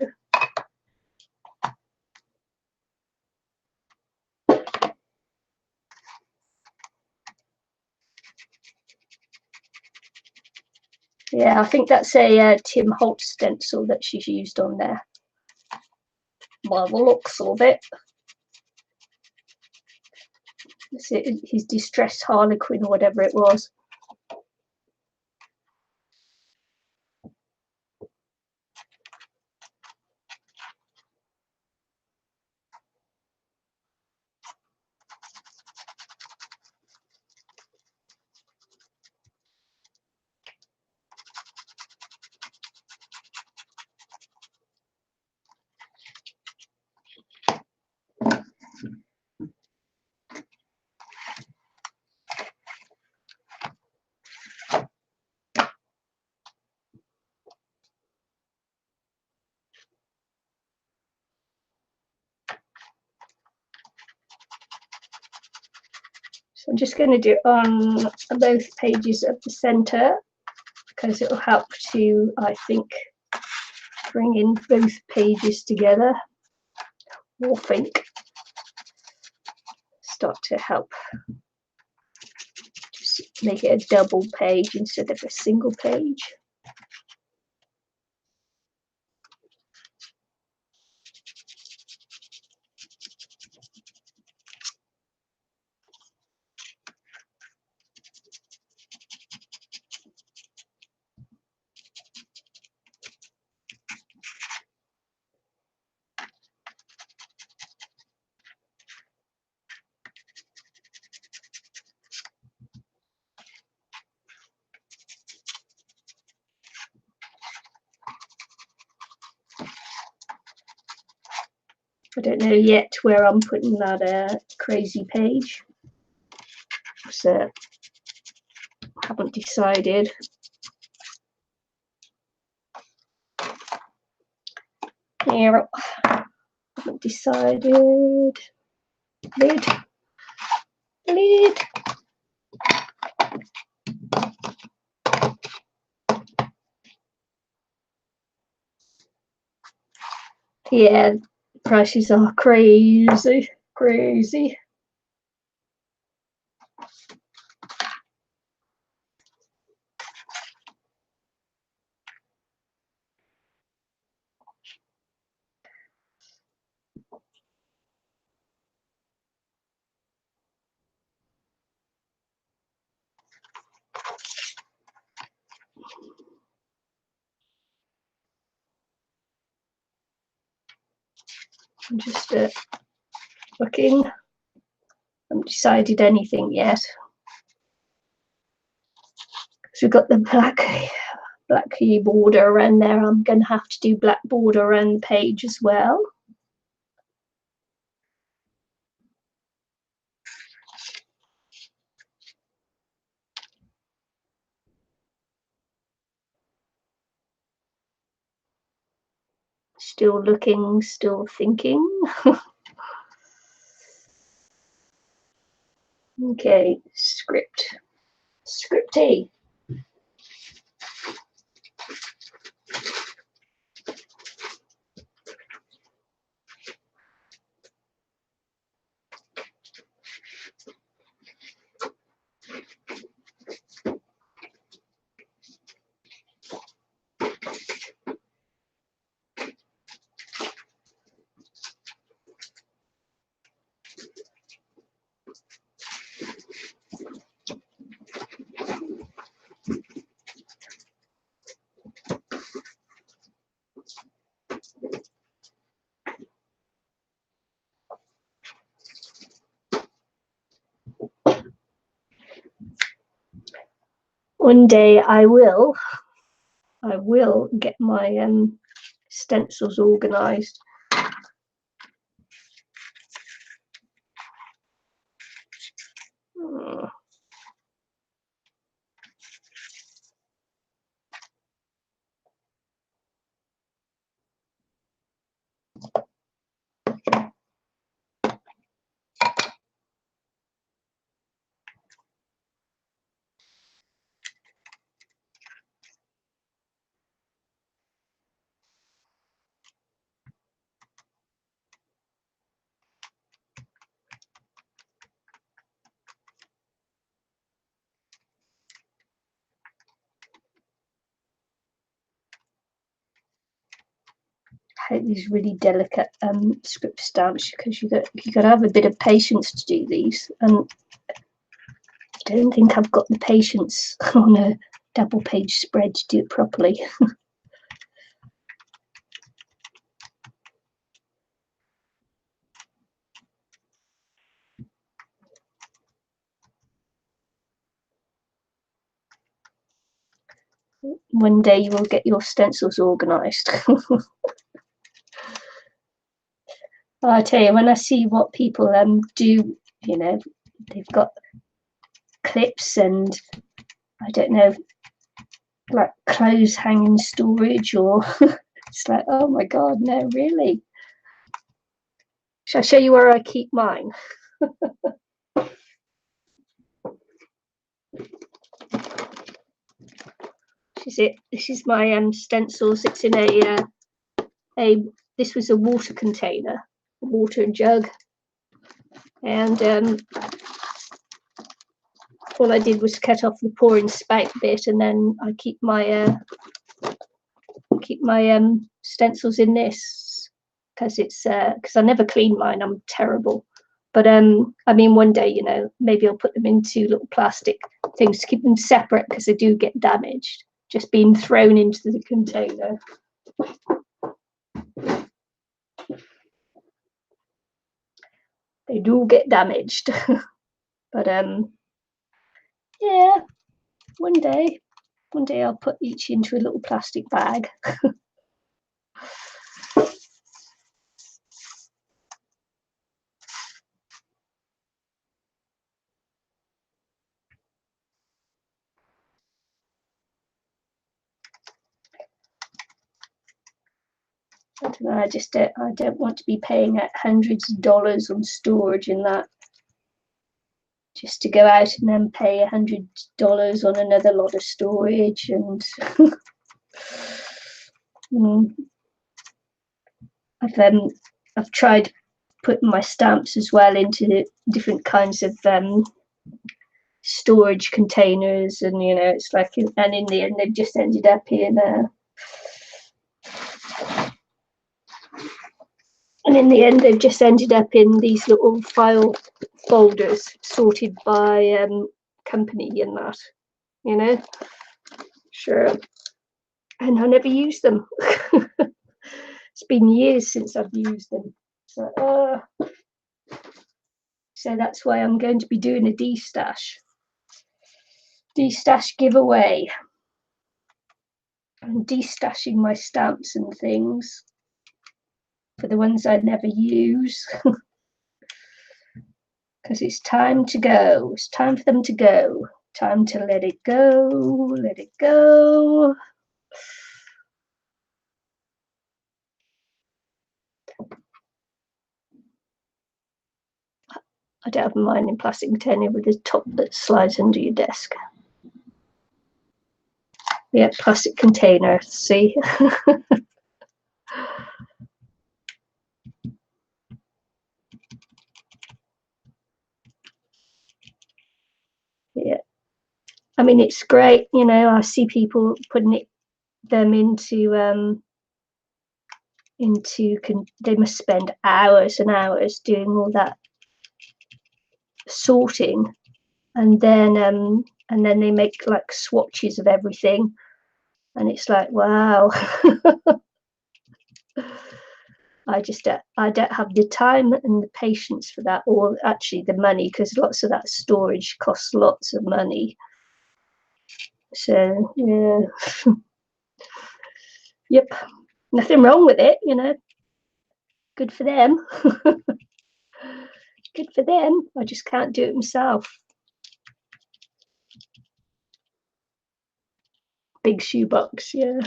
Yeah, I think that's a Tim Holt stencil that she's used on there. By the looks of it. His distressed harlequin or whatever it was. So I'm just going to do it on both pages of the centre because it will help to, I think, bring in both pages together. Or think start to help just make it a double page instead of a single page. I don't know yet where I'm putting that crazy page, so I haven't decided. Here, I haven't decided. Lid. Yeah, prices are crazy. I'm just looking. I haven't decided anything yet. So we've got the black border around there. I'm going to have to do black border around the page as well. Still looking, still thinking. Okay, script A. One day I will get my stencils organized. These really delicate script stamps, because you got to have a bit of patience to do these, and I don't think I've got the patience on a double page spread to do it properly. One day you will get your stencils organized. I tell you, when I see what people do, you know, they've got clips and I don't know, like clothes hanging storage, or it's like, oh my god, no, really. Shall I show you where I keep mine? This is it. This is my stencils. It's in a this was a water container, a water jug, and all I did was cut off the pouring spout bit, and then I keep my stencils in this, because it's because I never clean mine. I'm terrible. But I mean, one day, you know, maybe I'll put them into little plastic things to keep them separate, because they do get damaged just being thrown into the container. They do get damaged. But yeah, one day I'll put each into a little plastic bag. I don't know, I don't want to be paying hundreds of dollars on storage in that, just to go out and then pay $100 on another lot of storage. And I've tried putting my stamps as well into different kinds of storage containers, and you know, it's like, and in the end they've just ended up in these little file folders sorted by company and that, you know. Sure. And I never use them. It's been years since I've used them. So that's why I'm going to be doing a destash giveaway. I'm destashing my stamps and things for the ones I never use. Because it's time to go. It's time for them to go. Time to let it go. Let it go. I don't have mine in plastic container with a top that slides under your desk. Yeah, plastic container. See? Yeah. I mean, it's great. You know, I see people putting them into they must spend hours and hours doing all that sorting, and then they make like swatches of everything, and it's like, wow. I don't have the time and the patience for that, or actually the money, because lots of that storage costs lots of money. So yeah. Yep, nothing wrong with it, you know. Good for them. Good for them. I just can't do it myself. big shoebox, yeah.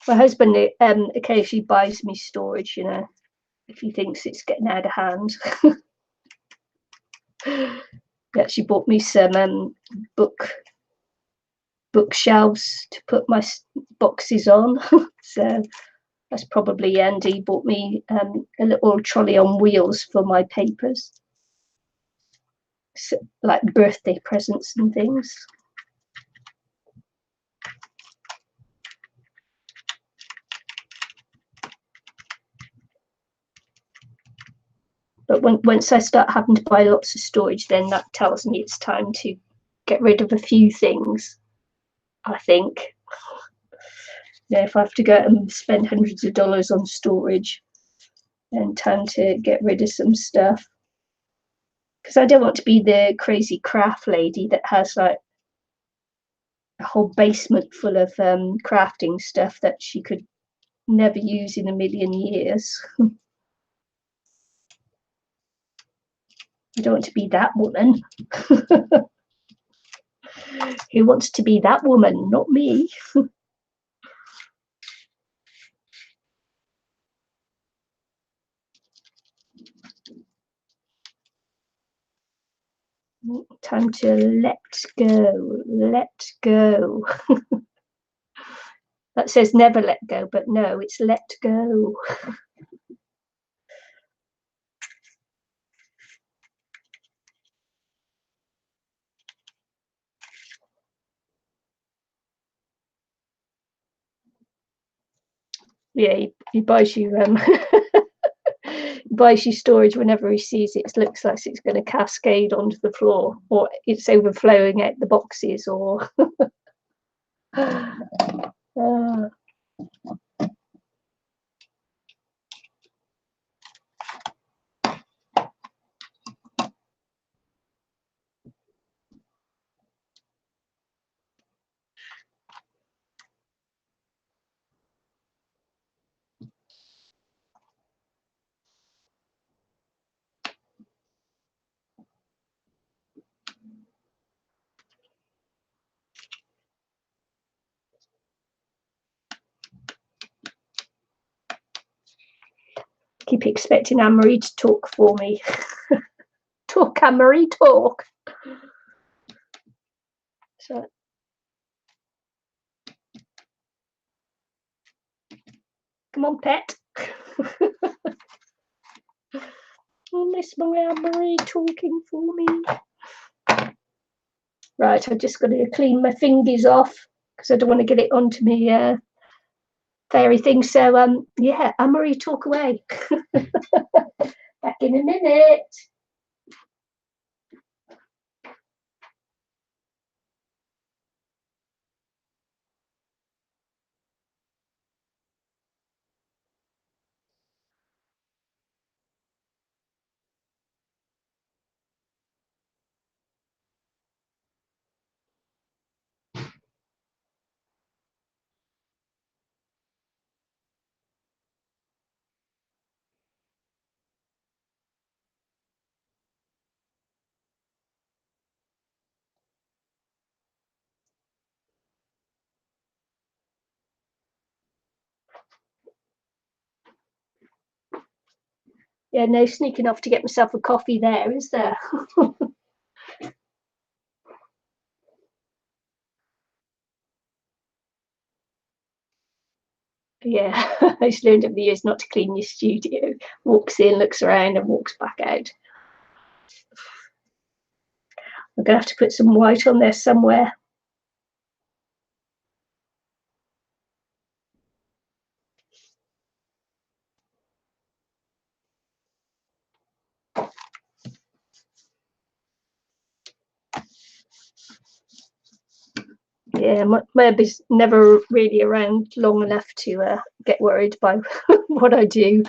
My husband occasionally buys me storage, you know, if he thinks it's getting out of hand. He actually bought me some bookshelves to put my boxes on. So that's probably Andy. He bought me a little trolley on wheels for my papers, so, like birthday presents and things. But once I start having to buy lots of storage, then that tells me it's time to get rid of a few things, I think. Yeah, if I have to go and spend hundreds of dollars on storage, then time to get rid of some stuff. Because I don't want to be the crazy craft lady that has like a whole basement full of crafting stuff that she could never use in a million years. I don't want to be that woman. Who wants to be that woman? Not me. Time to let go. Let go. That says never let go, but no, it's let go. Yeah, he buys you he buys you storage whenever he sees it. It looks like it's going to cascade onto the floor, or it's overflowing out the boxes, or keep expecting Anne-Marie to talk for me. Talk, Anne-Marie, talk. So, come on, pet. Oh, Miss Anne-Marie talking for me. Right, I've just got to clean my fingers off because I don't want to get it onto me fairy thing. So, yeah, Anne-Marie, talk away. Back in a minute. Yeah, no sneaking off to get myself a coffee there, is there? Yeah, I just learned over the years not to clean your studio. Walks in, looks around, and walks back out. I'm going to have to put some white on there somewhere. Yeah, my hubby's never really around long enough to get worried by what I do.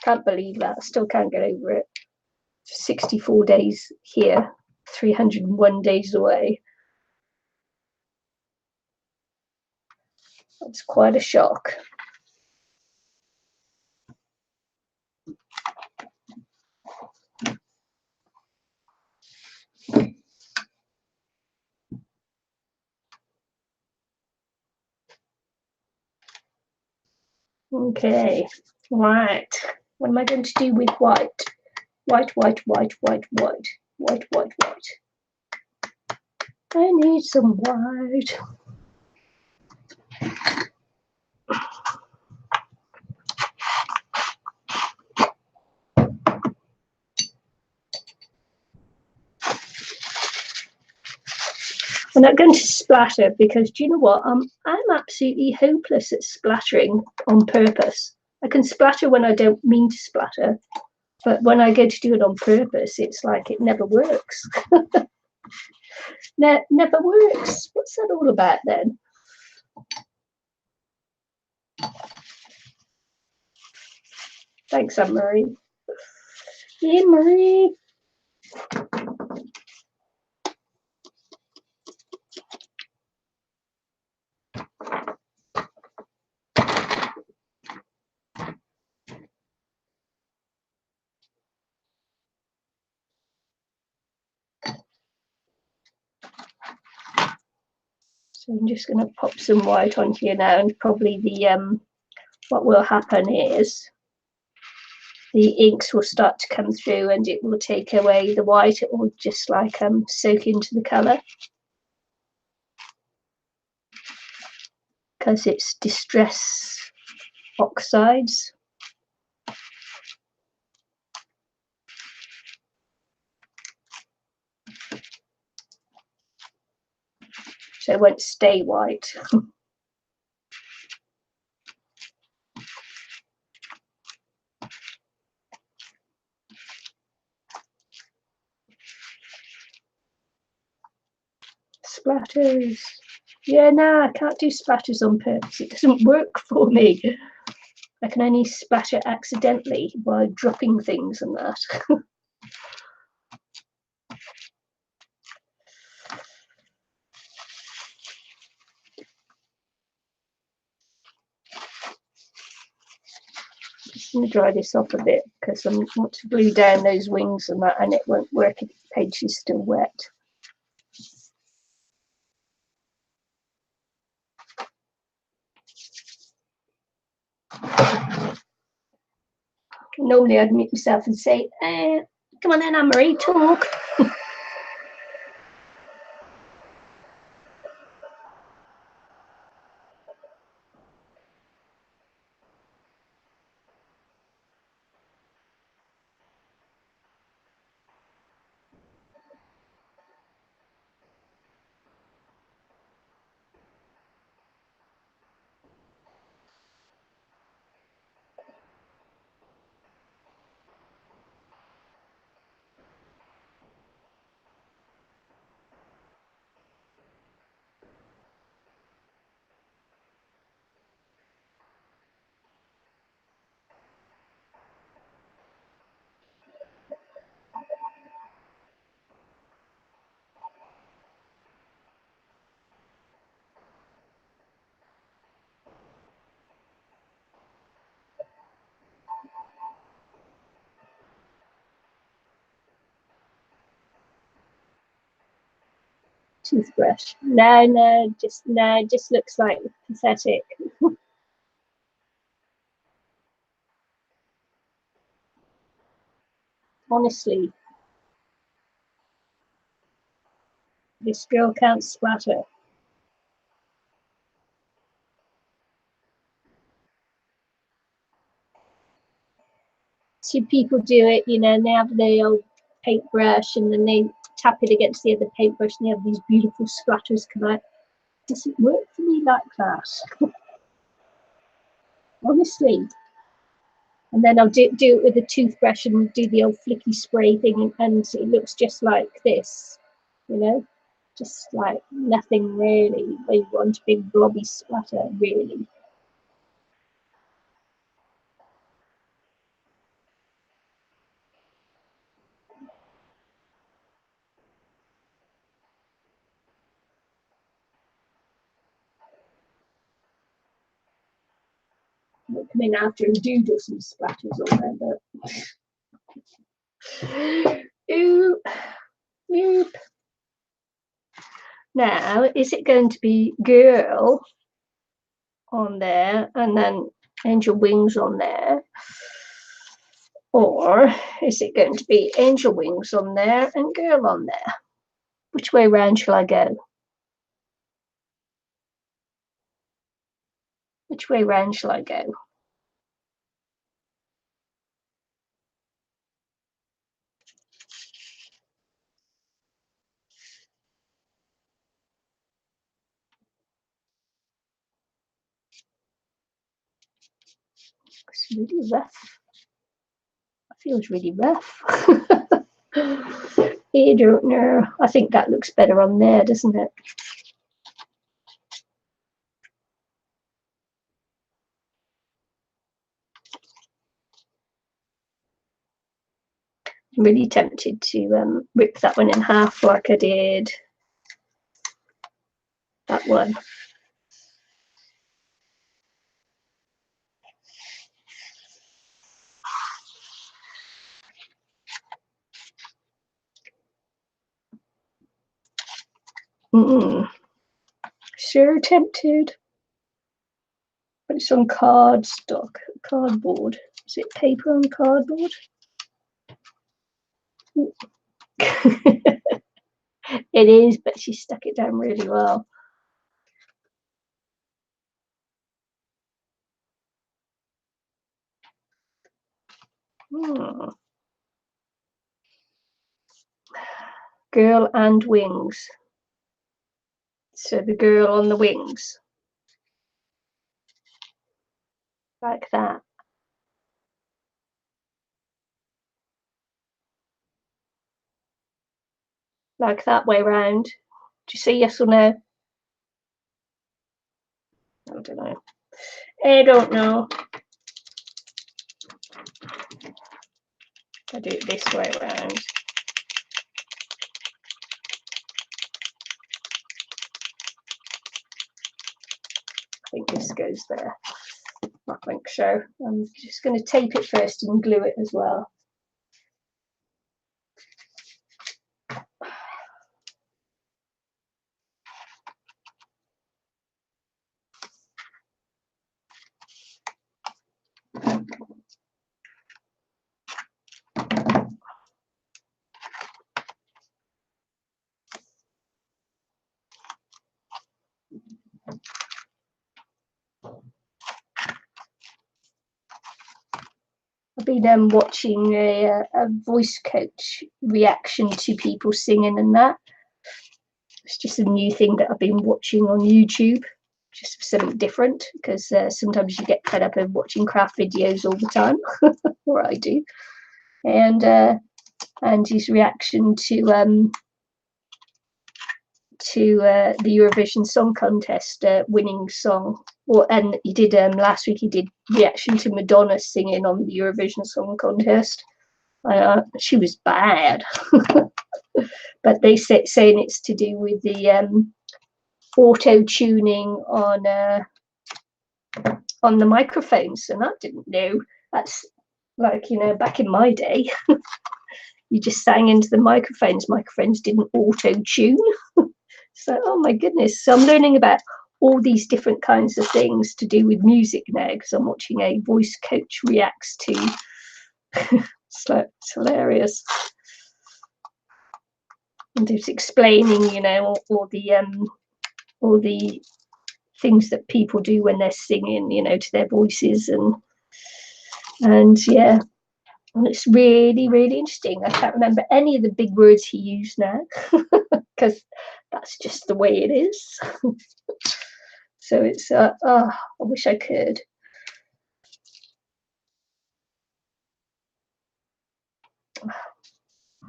Can't believe that. Still can't get over it. 64 days here, 301 days away. That's quite a shock. Okay, right. What am I going to do with white? White, white, white, white, white, white, white, white. I need some white. I'm not going to splatter because do you know what? I'm absolutely hopeless at splattering on purpose. I can splatter when I don't mean to splatter, but when I go to do it on purpose, it's like it never works. Never works. What's that all about then? Thanks, Anne-Marie. Yeah, Marie. So I'm just going to pop some white on here now, and probably the what will happen is the inks will start to come through and it will take away the white. It will just like soak into the colour because it's distress oxides. So it won't stay white. Splatters. Yeah, no, I can't do splatters on purpose. It doesn't work for me. I can only splatter accidentally by dropping things and that. Just going to dry this off a bit because I want to glue down those wings and that, and it won't work if the page is still wet. Normally I'd mute myself and say, come on then, Anne-Marie, talk. Toothbrush. No, just looks like pathetic. Honestly, this girl can't splatter. See people do it, you know, and they have the old paintbrush and then they tap it against the other paintbrush and they have these beautiful splatters come out. It doesn't work for me like that. Honestly. And then I'll do it with a toothbrush and do the old flicky spray thing, and it looks just like this, you know, just like nothing really. They want a big blobby splatter, really. We'll come in after and do some splatters on there, but ooh, nope. Now, is it going to be girl on there and then angel wings on there? Or is it going to be angel wings on there and girl on there? Which way round shall I go? Which way round shall I go? It's really rough. It feels really rough. I don't know. I think that looks better on there, doesn't it? I'm really tempted to rip that one in half like I did that one. Sure tempted. But it's on cardboard. Is it paper on cardboard? It is, but she stuck it down really well. Girl and wings. So the girl on the wings. Like that. Like that way round. Do you say yes or no? I don't know. I don't know. I do it this way around. I think this goes there. I think so. I'm just going to tape it first and glue it as well. I've been watching a voice coach reaction to people singing and that. It's just a new thing that I've been watching on YouTube, just for something different, because sometimes you get fed up of watching craft videos all the time, or I do. And his reaction to the Eurovision Song Contest winning song. And he did last week. He did reaction to Madonna singing on the Eurovision Song Contest. She was bad, but they saying it's to do with the auto tuning on the microphones, and I didn't know. That's like, you know, back in my day, you just sang into the microphones. Microphones didn't auto tune. So, oh my goodness. So I'm learning about all these different kinds of things to do with music now, because I'm watching a voice coach reacts to. It's hilarious. And it's explaining, you know, all the things that people do when they're singing, you know, to their voices, and yeah. And it's really, really interesting. I can't remember any of the big words he used now, because that's just the way it is. So it's, oh, I wish I could.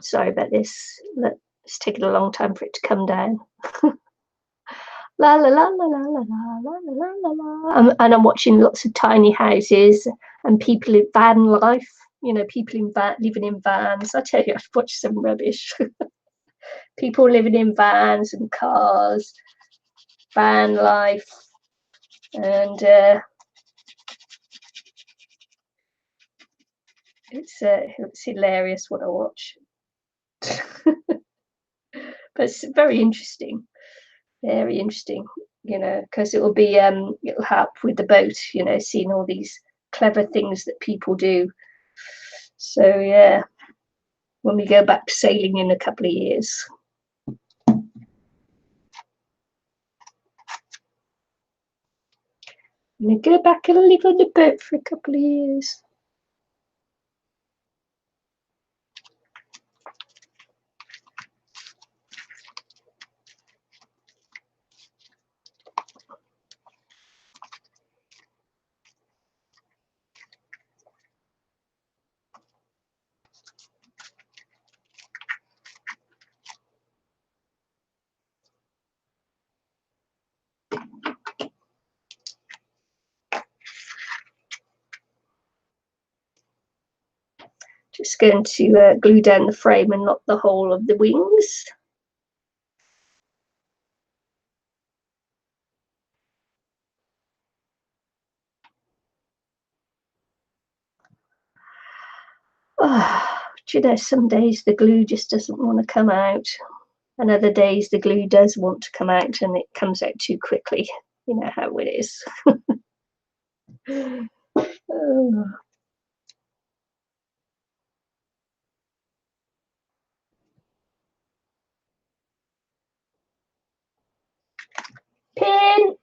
Sorry about this. It's taken a long time for it to come down. La la la la la la la la la la. And I'm watching lots of tiny houses and people in van life. You know, people living in vans. I tell you, I've watched some rubbish. People living in vans and cars, van life, and it's hilarious what I watch. But it's very interesting. Very interesting. you know, because it will be it'll help with the boat, you know, seeing all these clever things that people do. So yeah, when we go back to sailing in a couple of years. I'm gonna go back and live on the boat for a couple of years. Just going to glue down the frame and not the whole of the wings. Oh, do you know, some days the glue just doesn't want to come out, and other days the glue does want to come out and it comes out too quickly. You know how it is. Oh. Pin!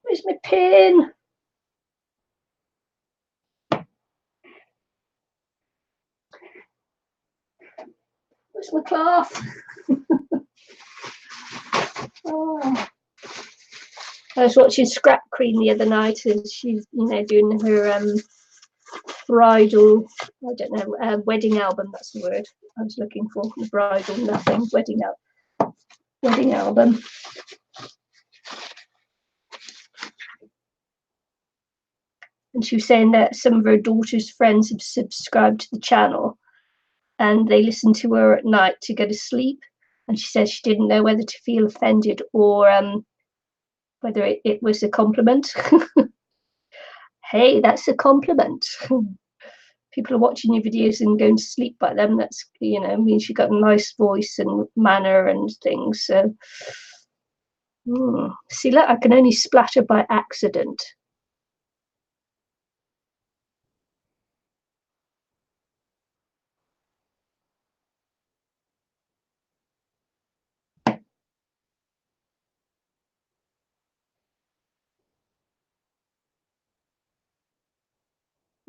Where's my pin? Where's my cloth? Oh. I was watching Scrap Queen the other night, and she's, you know, doing her bridal, I don't know, wedding album. That's the word I was looking for. The bridal nothing wedding album. And she was saying that some of her daughter's friends have subscribed to the channel, and they listen to her at night to go to sleep. And she says she didn't know whether to feel offended or whether it was a compliment. Hey, that's a compliment. People are watching your videos and going to sleep by them. That's, you know, means you've got a nice voice and manner and things. So, see, look, I can only splatter by accident.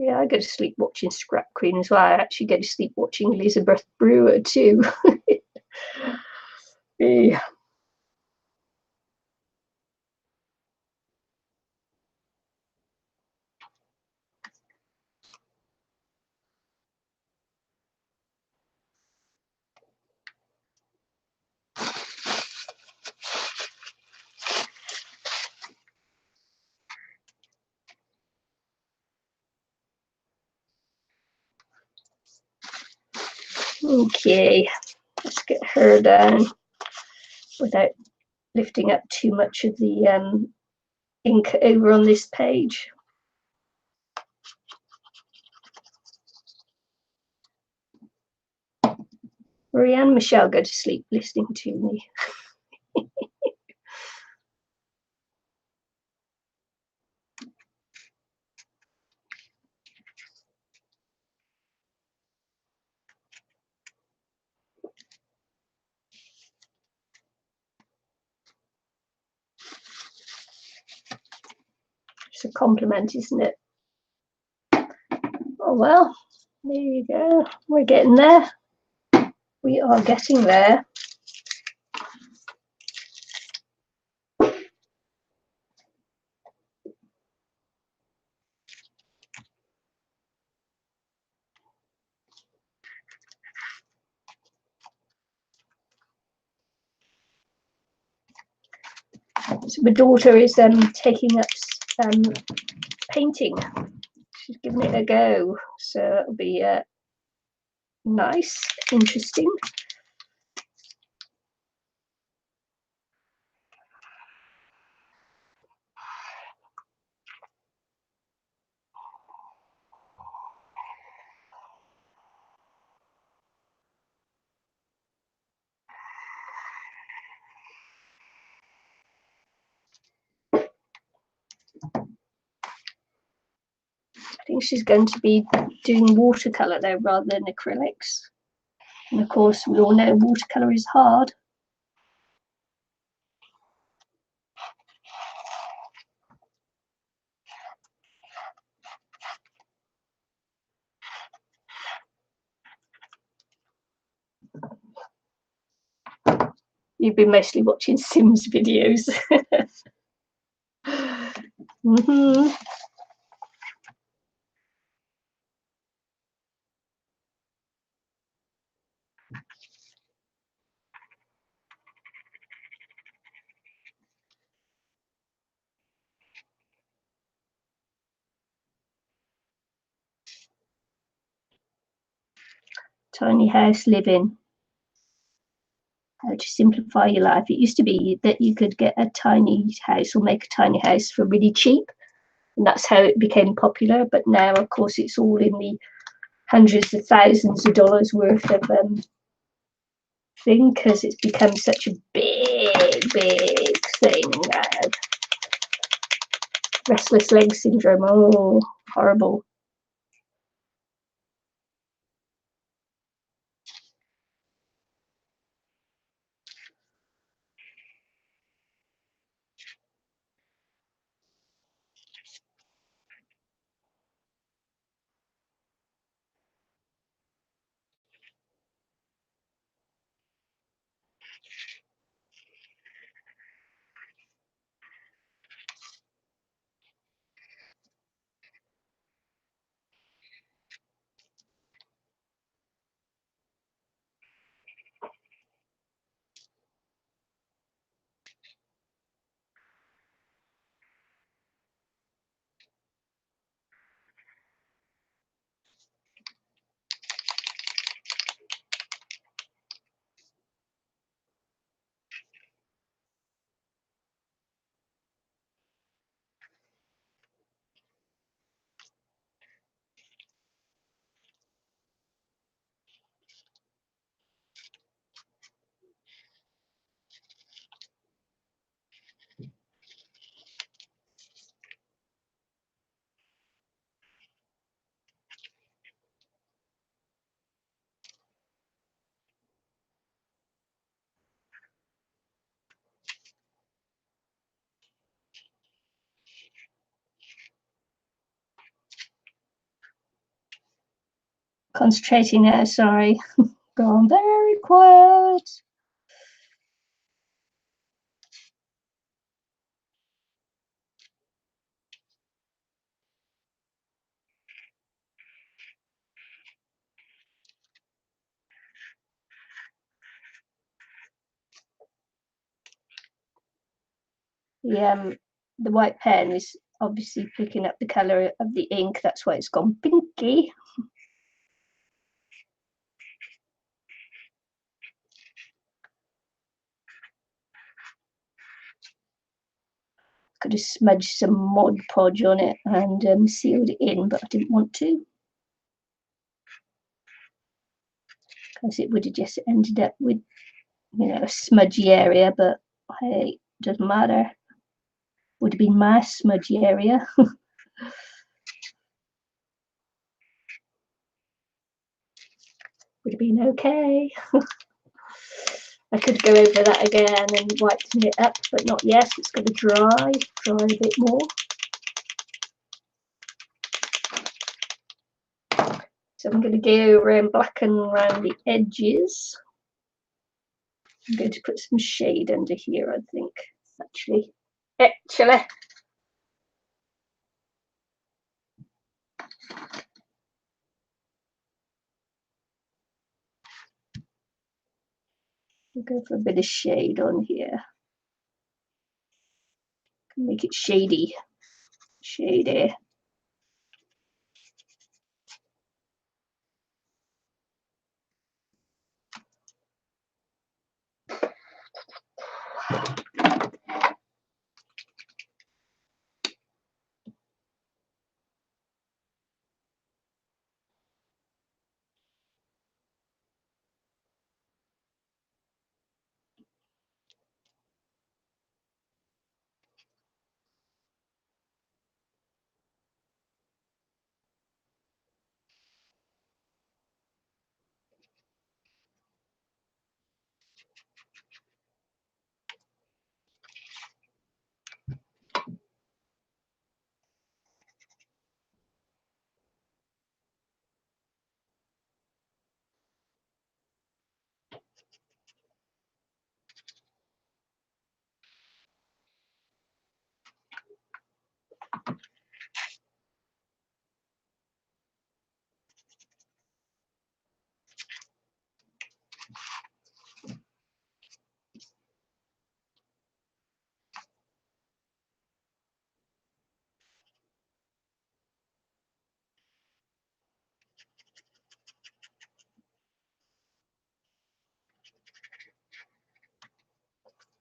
Yeah, I go to sleep watching Scrap Queen as well. I actually go to sleep watching Elizabeth Brewer too. Yeah. Okay, let's get her down without lifting up too much of the ink over on this page. Marie and Michelle go to sleep listening to me. It's a compliment, isn't it? Oh well, there you go. We're getting there. We are getting there. So my daughter is taking up painting. She's giving it a go, so it'll be nice, interesting. think she's going to be doing watercolour though rather than acrylics. And of course, we all know watercolour is hard. You've been mostly watching Sims videos. Mm-hmm. Tiny house living. How to simplify your life. It used to be that you could get a tiny house or make a tiny house for really cheap, and that's how it became popular. But now, of course, it's all in the hundreds of thousands of dollars worth of thing, because it's become such a big thing now. Restless leg syndrome. Oh, horrible. Concentrating now, sorry. Gone very quiet. The white pen is obviously picking up the colour of the ink. That's why it's gone pinky. Could have smudged some Mod Podge on it and sealed it in, but I didn't want to, because it would have just ended up with, a smudgy area. But hey, doesn't matter. Would have been my smudgy area. Would have been okay. I could go over that again and whiten it up, but not yet. It's going to dry a bit more. So I'm going to go around, blacken around the edges. I'm going to put some shade under here, I think, actually. We'll go for a bit of shade on here. Make it shady. Shady.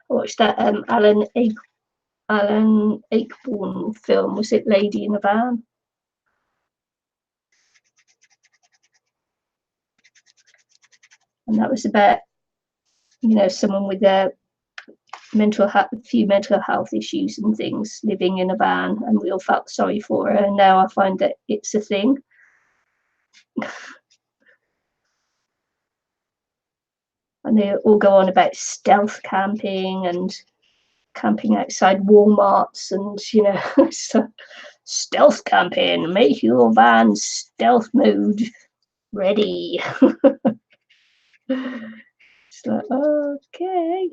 I watched that Alan Ayckbourn film. Was it Lady in a Van? And that was about, you know, someone with a few mental health issues and things living in a van, and we all felt sorry for her. And now I find that it's a thing. And they all go on about stealth camping and camping outside Walmarts, and you know, so stealth camping, make your van stealth mode ready. It's like, okay.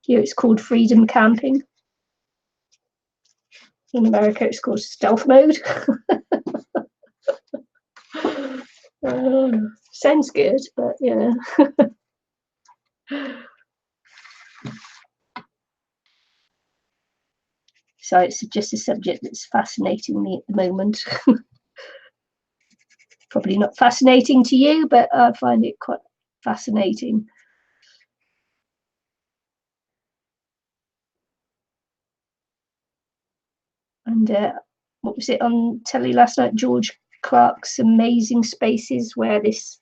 Here it's called freedom camping. In America, it's called stealth mode. Sounds good, but yeah. So it's just a subject that's fascinating me at the moment. Probably not fascinating to you, but I find it quite fascinating. And what was it on telly last night? George Clark's Amazing Spaces, where this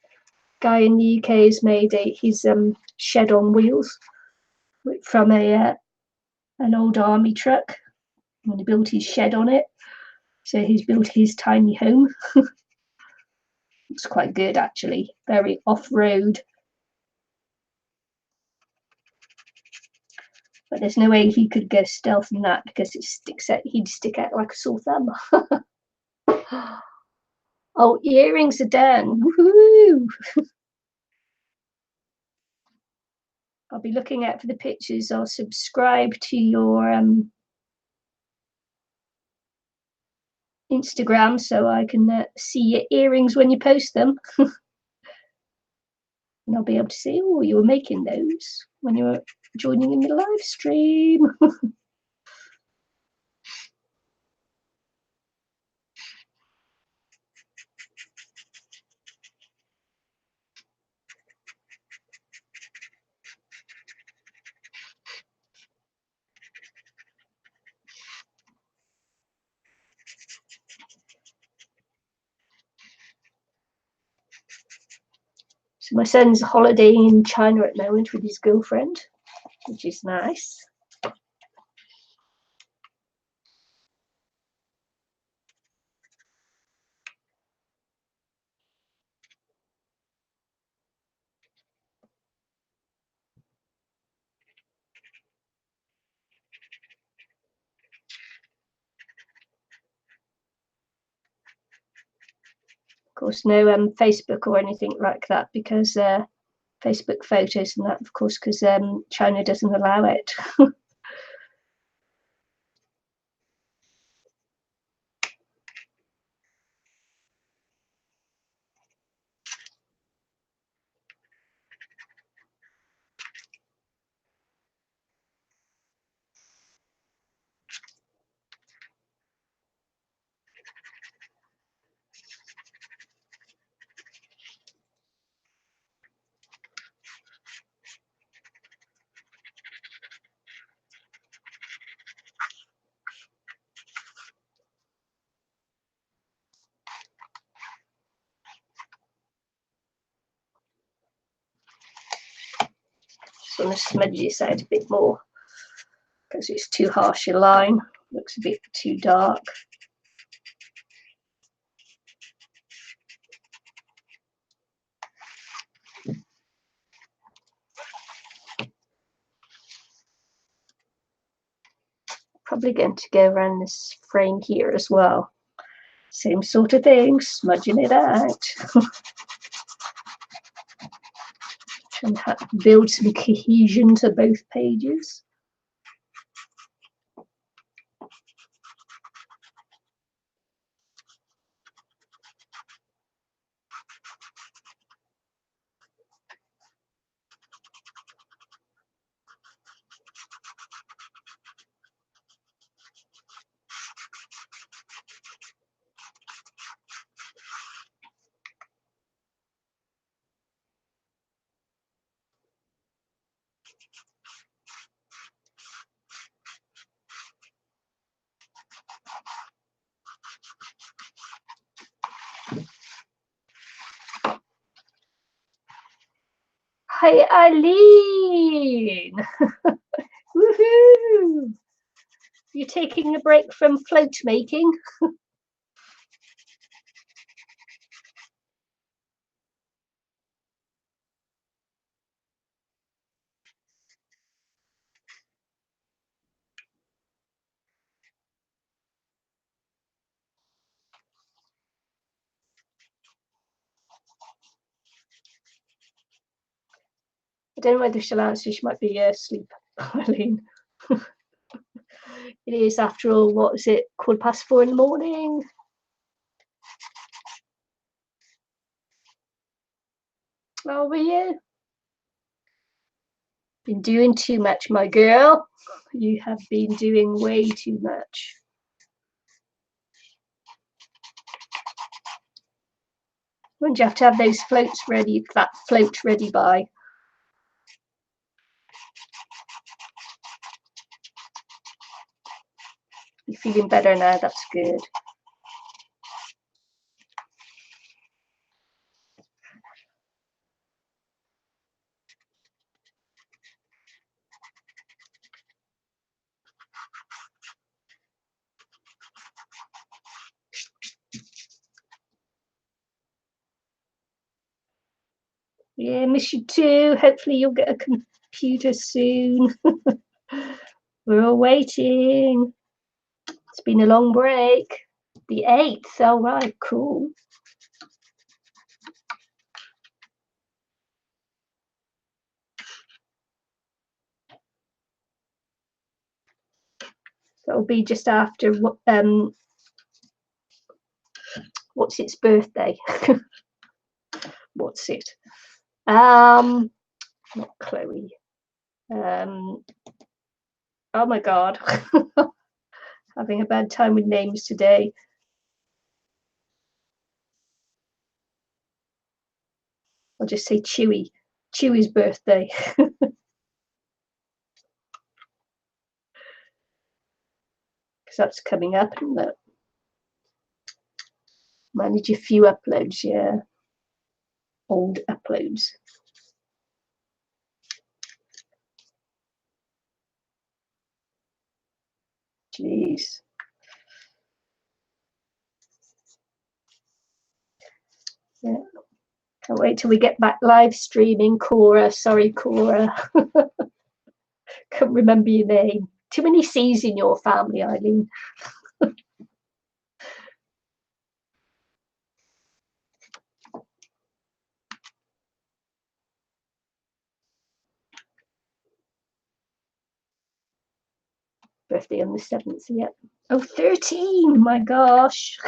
guy in the UK has made his shed on wheels from an old army truck, and he built his shed on it. So he's built his tiny home. Looks quite good, actually. Very off-road. But there's no way he could go stealth in that, because it sticks out. He'd stick out like a sore thumb. Oh, earrings are done. Woohoo! I'll be looking out for the pictures. I'll subscribe to your Instagram so I can see your earrings when you post them. And I'll be able to see, oh, you were making those when you were joining in the live stream. So my son's holidaying in China at the moment with his girlfriend, which is nice. Of course, no Facebook or anything like that, because Facebook photos and that, of course, because China doesn't allow it. Just want to smudge this out a bit more because it's too harsh a line. Looks a bit too dark. Probably going to go around this frame here as well. Same sort of thing, smudging it out. Trying to build some cohesion to both pages. Hey, Eileen! Woohoo! You're taking a break from float making? I don't know whether she'll answer. She might be asleep, Eileen. It is, after all, what is it, 4:15 in the morning? Oh, were you? Been doing too much, my girl. You have been doing way too much. When do you have to have those floats ready, that float ready by? You're feeling better now, that's good. Yeah, miss you too. Hopefully you'll get a computer soon. We're all waiting. It's been a long break. The 8th, all right, cool. That'll be just after what's its birthday? What's it? Not Chloe. Oh my God. Having a bad time with names today. I'll just say Chewy. Chewy's birthday. Because that's coming up, isn't it? Manage a few uploads, yeah. Old uploads. Jeez. Yeah. Can't wait till we get back live streaming, Cora. Sorry, Cora. Can't remember your name. Too many C's in your family, Eileen. Birthday on the 7th, yeah. Oh, 13, my gosh.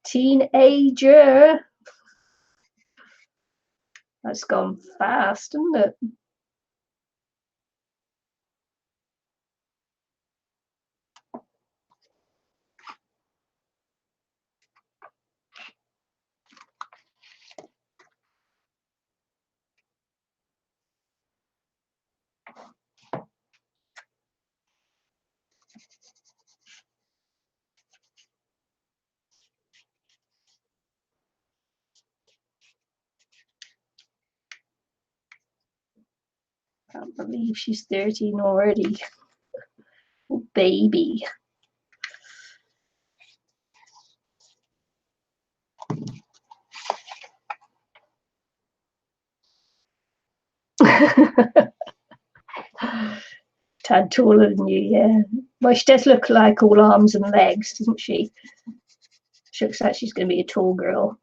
Teenager. That's gone fast, hasn't it? Can't believe she's 13 already. Oh, baby. Tad taller than you, yeah. Well, she does look like all arms and legs, doesn't she? She looks like she's going to be a tall girl.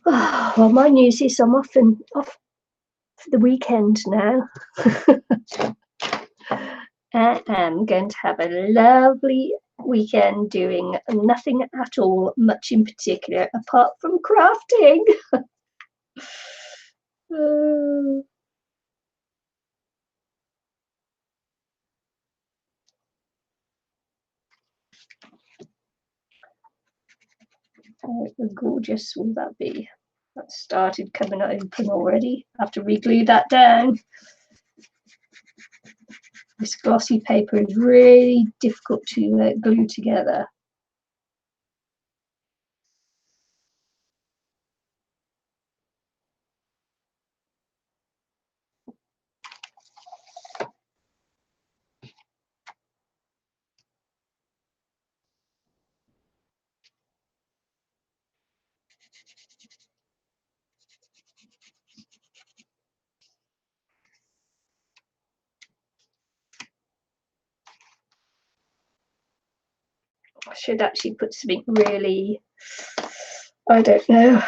Oh, well, my news is I'm off for the weekend now. I am going to have a lovely weekend doing nothing at all, much in particular, apart from crafting. How gorgeous will that be? That started coming open already. I have to re-glue that down. This glossy paper is really difficult to glue together. I should actually put something really, I don't know,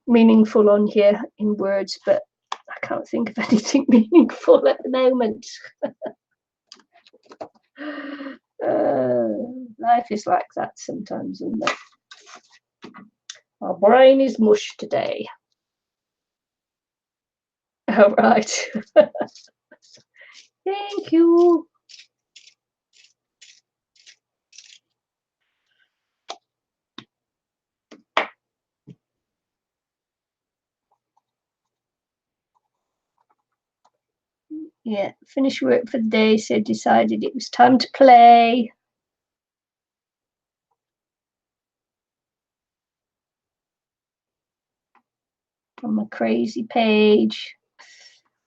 meaningful on here in words, but I can't think of anything meaningful at the moment. Life is like that sometimes, isn't it? Our brain is mush today. All right. Thank you. Yeah, finished work for the day, so decided it was time to play. On my crazy page,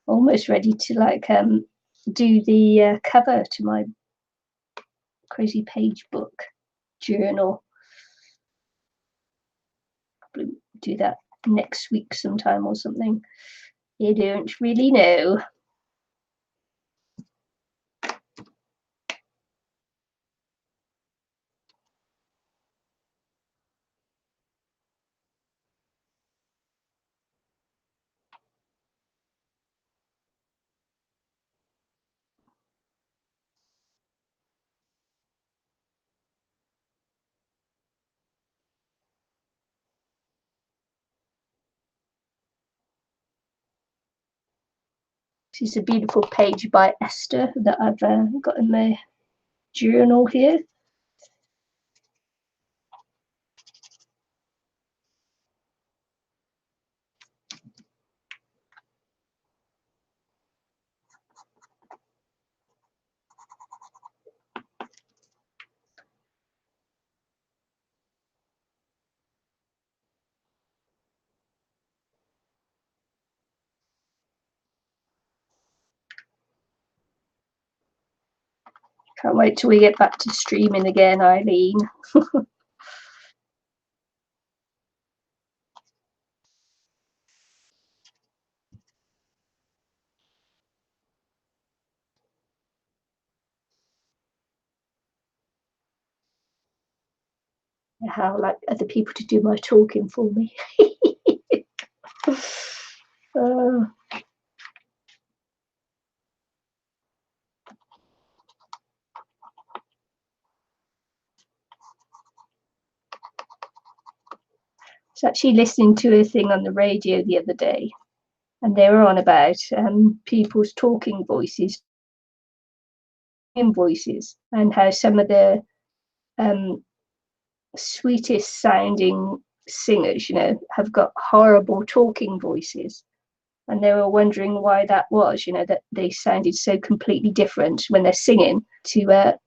almost ready to do the cover to my crazy page book journal. Probably do that next week sometime or something. You don't really know. This is a beautiful page by Esther that I've got in my journal here. Can't wait till we get back to streaming again, Eileen. How like other people to do my talking for me. I was actually listening to a thing on the radio the other day, and they were on about people's talking voices, and how some of the sweetest sounding singers, have got horrible talking voices. And they were wondering why that was, that they sounded so completely different when they're singing to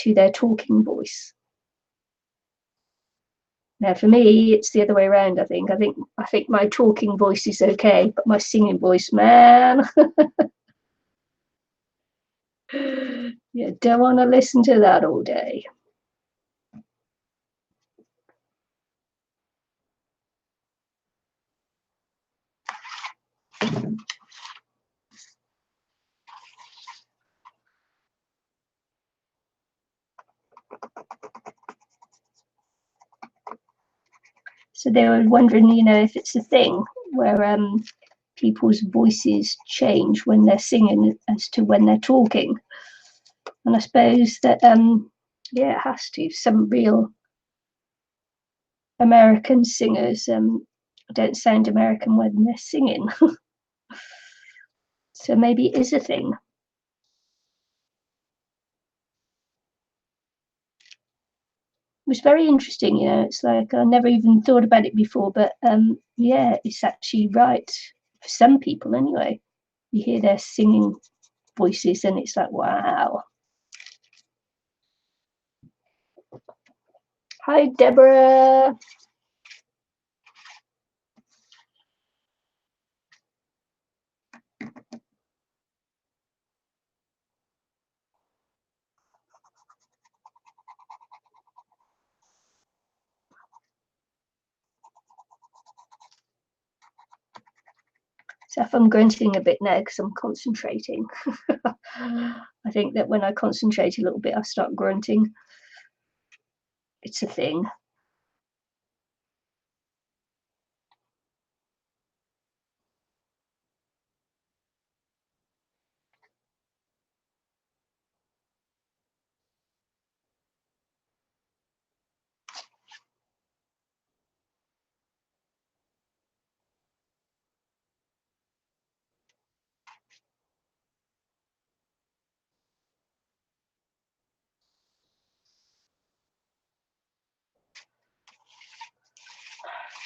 their talking voice. Now, for me, it's the other way around. I think my talking voice is okay, but my singing voice, man, you don't want to listen to that all day. So they were wondering, if it's a thing where people's voices change when they're singing as to when they're talking. And I suppose that yeah, it has to. Some real American singers don't sound American when they're singing. So maybe it is a thing. It was very interesting, you know. It's like I never even thought about it before, but yeah, it's actually right for some people anyway. You hear their singing voices and it's like, wow. Hi, Deborah. So if I'm grunting a bit now because I'm concentrating. I think that when I concentrate a little bit, I start grunting. It's a thing.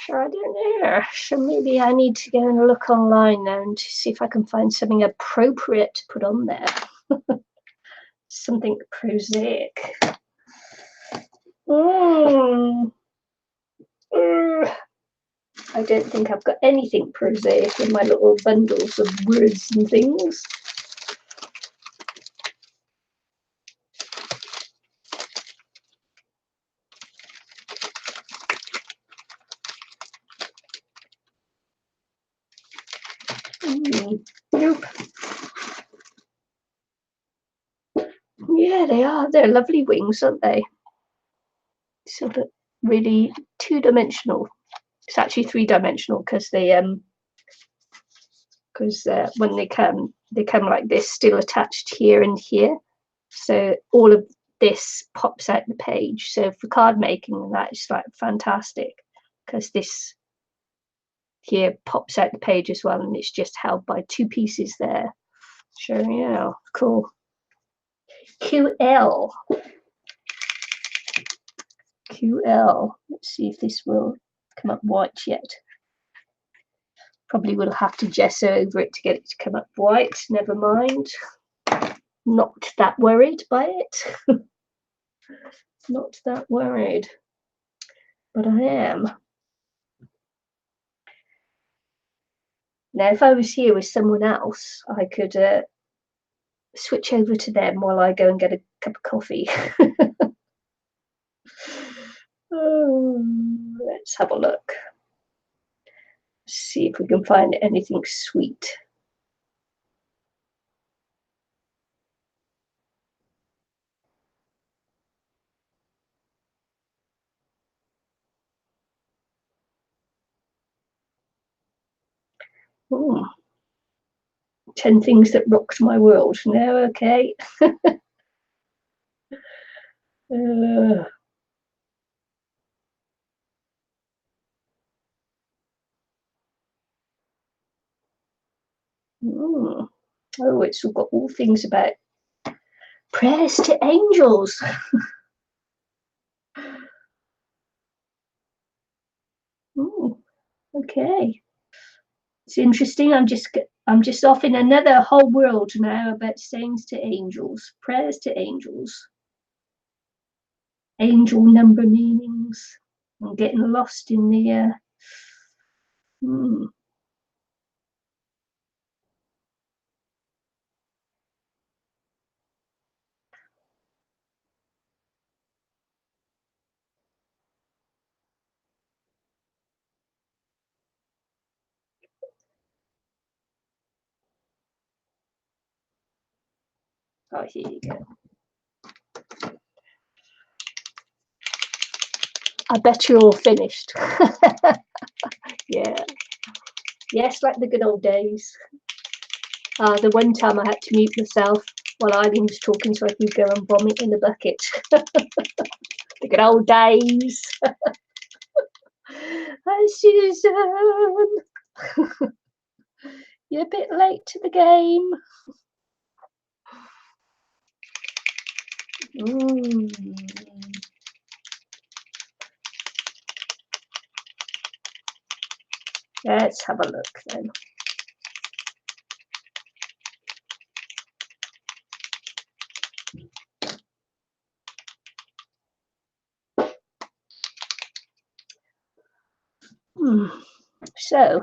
Sure, I don't know. So maybe I need to go and look online now and see if I can find something appropriate to put on there. Something prosaic. I don't think I've got anything prosaic in my little bundles of words and things. Nope. Yeah, they are. They're lovely wings, aren't they? Sort of really two-dimensional. It's actually three-dimensional because they when they come like this, still attached here and here. So all of this pops out the page. So for card making and that, it's like fantastic because this here pops out the page as well, and it's just held by two pieces there. Sure, yeah, cool. QL. Let's see if this will come up white yet. Probably will have to gesso over it to get it to come up white. Never mind. Not that worried by it. Not that worried. But I am. Now, if I was here with someone else, I could switch over to them while I go and get a cup of coffee. Let's have a look. See if we can find anything sweet. Ooh. 10 things that rocked my world. No, okay. Oh, it's all got all things about prayers to angels. Ooh, okay. It's interesting. I'm just off in another whole world now about sayings to angels, prayers to angels, angel number meanings. I'm getting lost in the Oh, here you go. I bet you're all finished. Yeah. Yes, like the good old days. The one time I had to mute myself while Eileen was talking so I could go and vomit in the bucket. The good old days. Hi, Susan. You're a bit late to the game. Let's have a look then. So,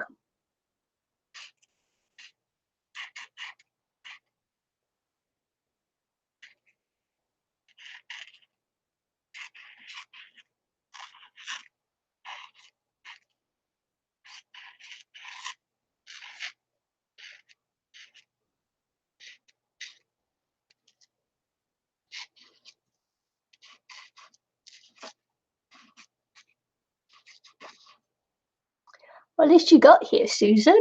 well, at least you got here, Susan.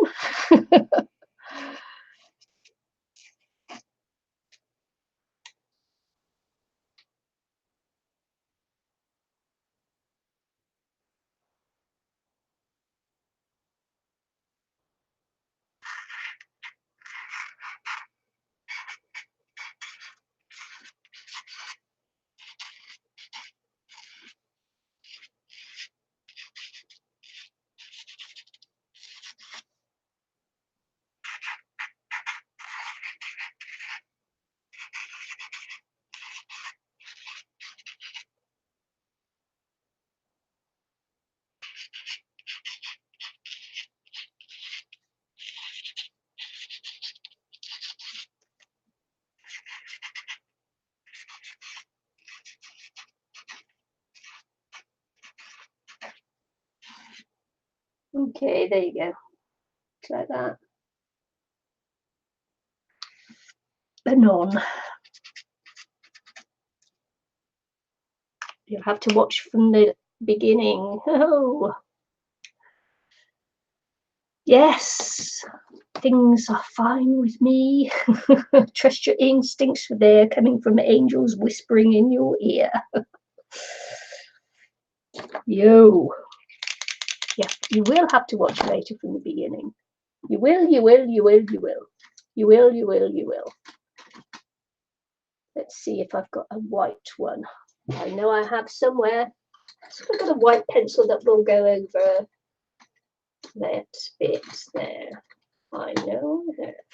Okay, there you go. Like that. And on. You'll have to watch from the beginning. Oh, yes, things are fine with me. Trust your instincts, for they're coming from angels whispering in your ear. Yo. Yeah, you will have to watch later from the beginning. You will, you will, you will, you will. You will, you will, you will. Let's see if I've got a white one. I know I have somewhere. So I've got a white pencil that will go over that bit there. I know there.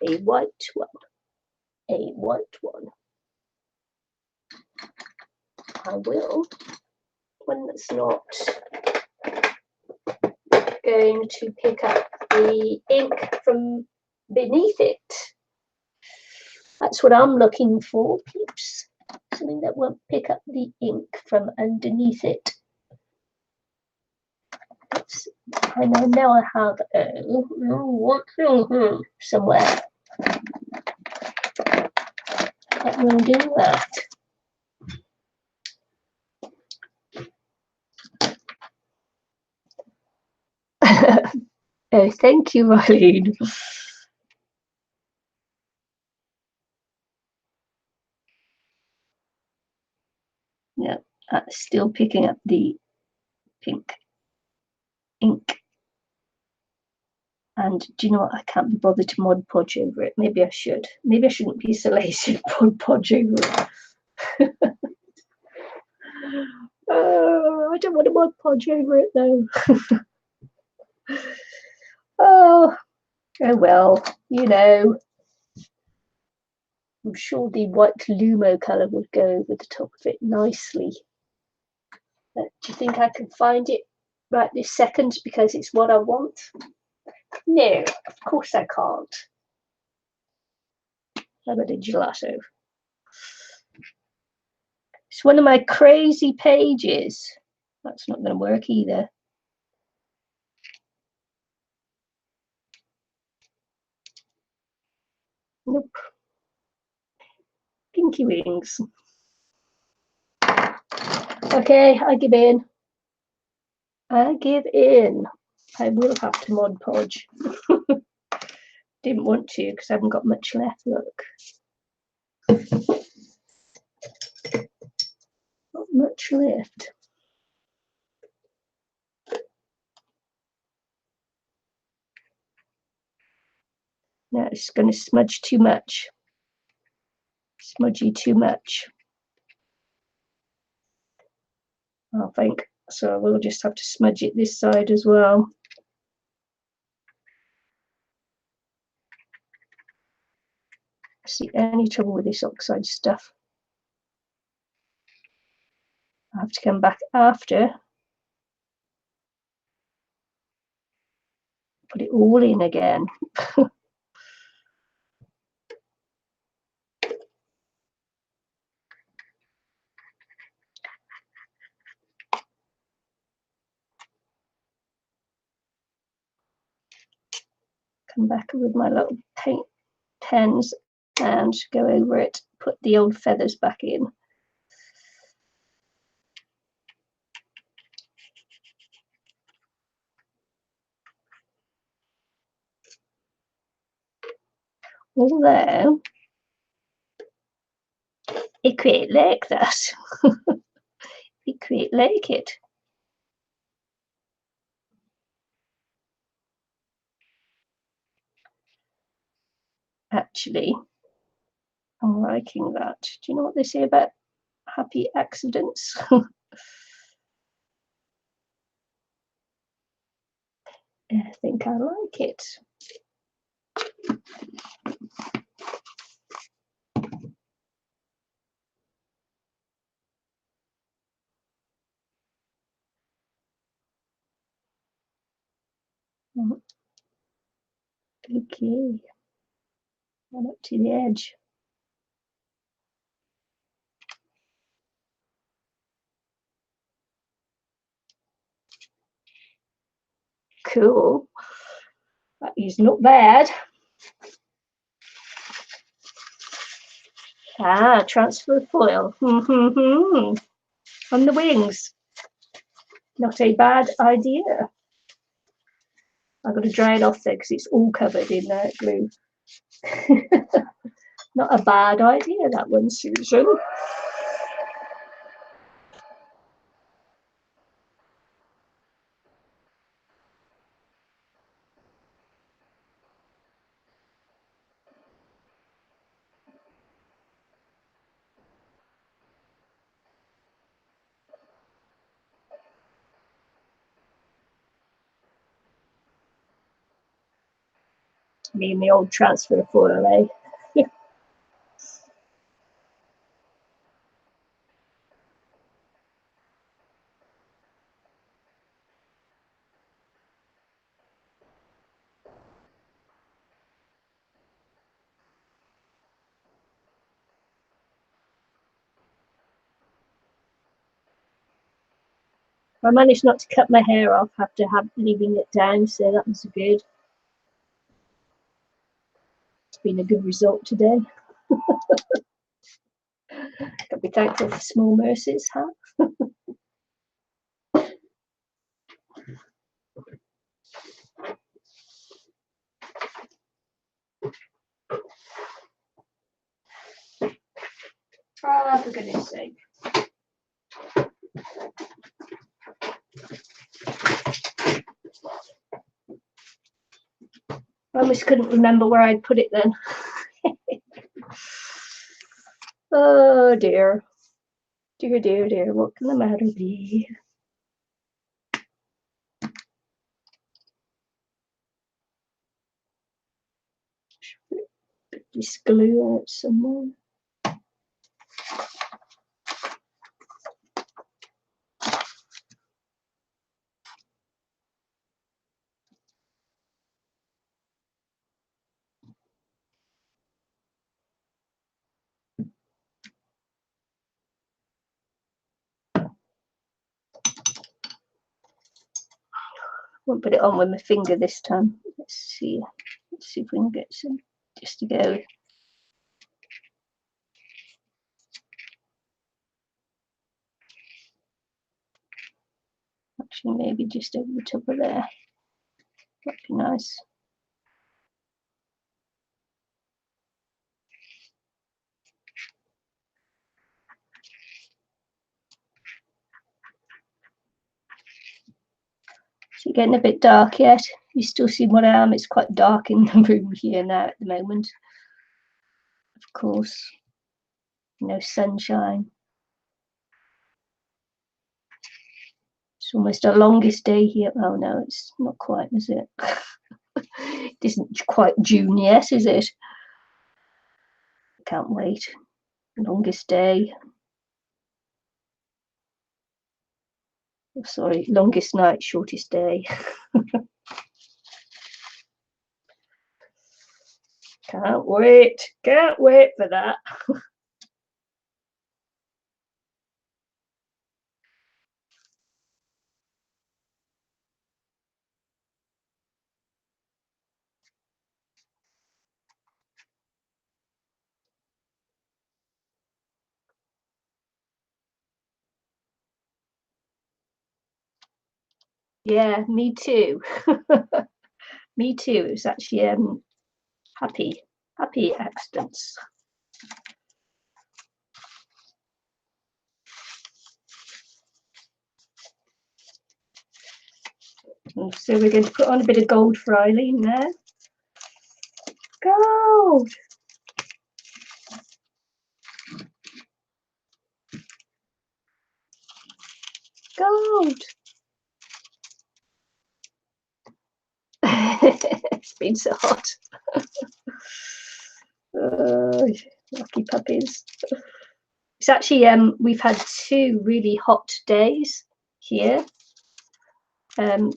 A white one. A white one. I will. One that's not going to pick up the ink from beneath it. That's what I'm looking for, peeps. Something that won't pick up the ink from underneath it. And I know I have somewhere that will do that. Oh, thank you, Eileen. Yeah, that's still picking up the pink ink. And do you know what? I can't be bothered to Mod Podge over it. Maybe I should. Maybe I shouldn't be so lazy to Mod Podge over it. Oh, I don't want to Mod Podge over it though. Oh well, you know. I'm sure the white Lumo colour would go over the top of it nicely. But do you think I can find it right this second because it's what I want? No, of course I can't. How about a gelato? It's one of my crazy pages. That's not going to work either. Nope. Pinky wings. Okay, I give in. I give in. I will have to Mod Podge. didn't want to because I haven't got much left. Look, not much left. No, it's going to smudge too much. Smudgy too much, I think. So we'll just have to smudge it this side as well. See any trouble with this oxide stuff? I have to come back after, put it all in again. Come back with my little paint pens and go over it, put the old feathers back in. Although I quite like that. I quite like it. Actually, I'm liking that. Do you know what they say about happy accidents? I think I like it. Okay, and up to the edge. Cool. That is not bad. Ah, transfer foil. On the wings. Not a bad idea. I've got to dry it off there because it's all covered in glue. Not a bad idea, that one, Susan. Me and the old transfer foil, eh? I managed not to cut my hair off after leaving it down, so that was good. It's been a good result today. Got to be thankful for small mercies, huh? Oh, for goodness sake. I almost couldn't remember where I'd put it then. Oh dear. Dear, dear, dear, what can the matter be? Put this glue out somewhere. Won't put it on with my finger this time. Let's see. Let's see if we can get some just to go. Actually, maybe just over the top of there. That'd be nice. getting a bit dark yet? You still see what I am? It's quite dark in the room here now at the moment. Of course, no sunshine. It's almost our longest day here. Oh no, it's not quite, is it? It isn't quite June yet, is it? Can't wait. Longest day. Oh, sorry, longest night, shortest day. Can't wait for that. Yeah, me too. Me too. It was actually happy accidents. And so we're going to put on a bit of gold for Eileen now. Gold. Gold. It's been so hot. Lucky puppies. It's actually we've had 2 really hot days here, and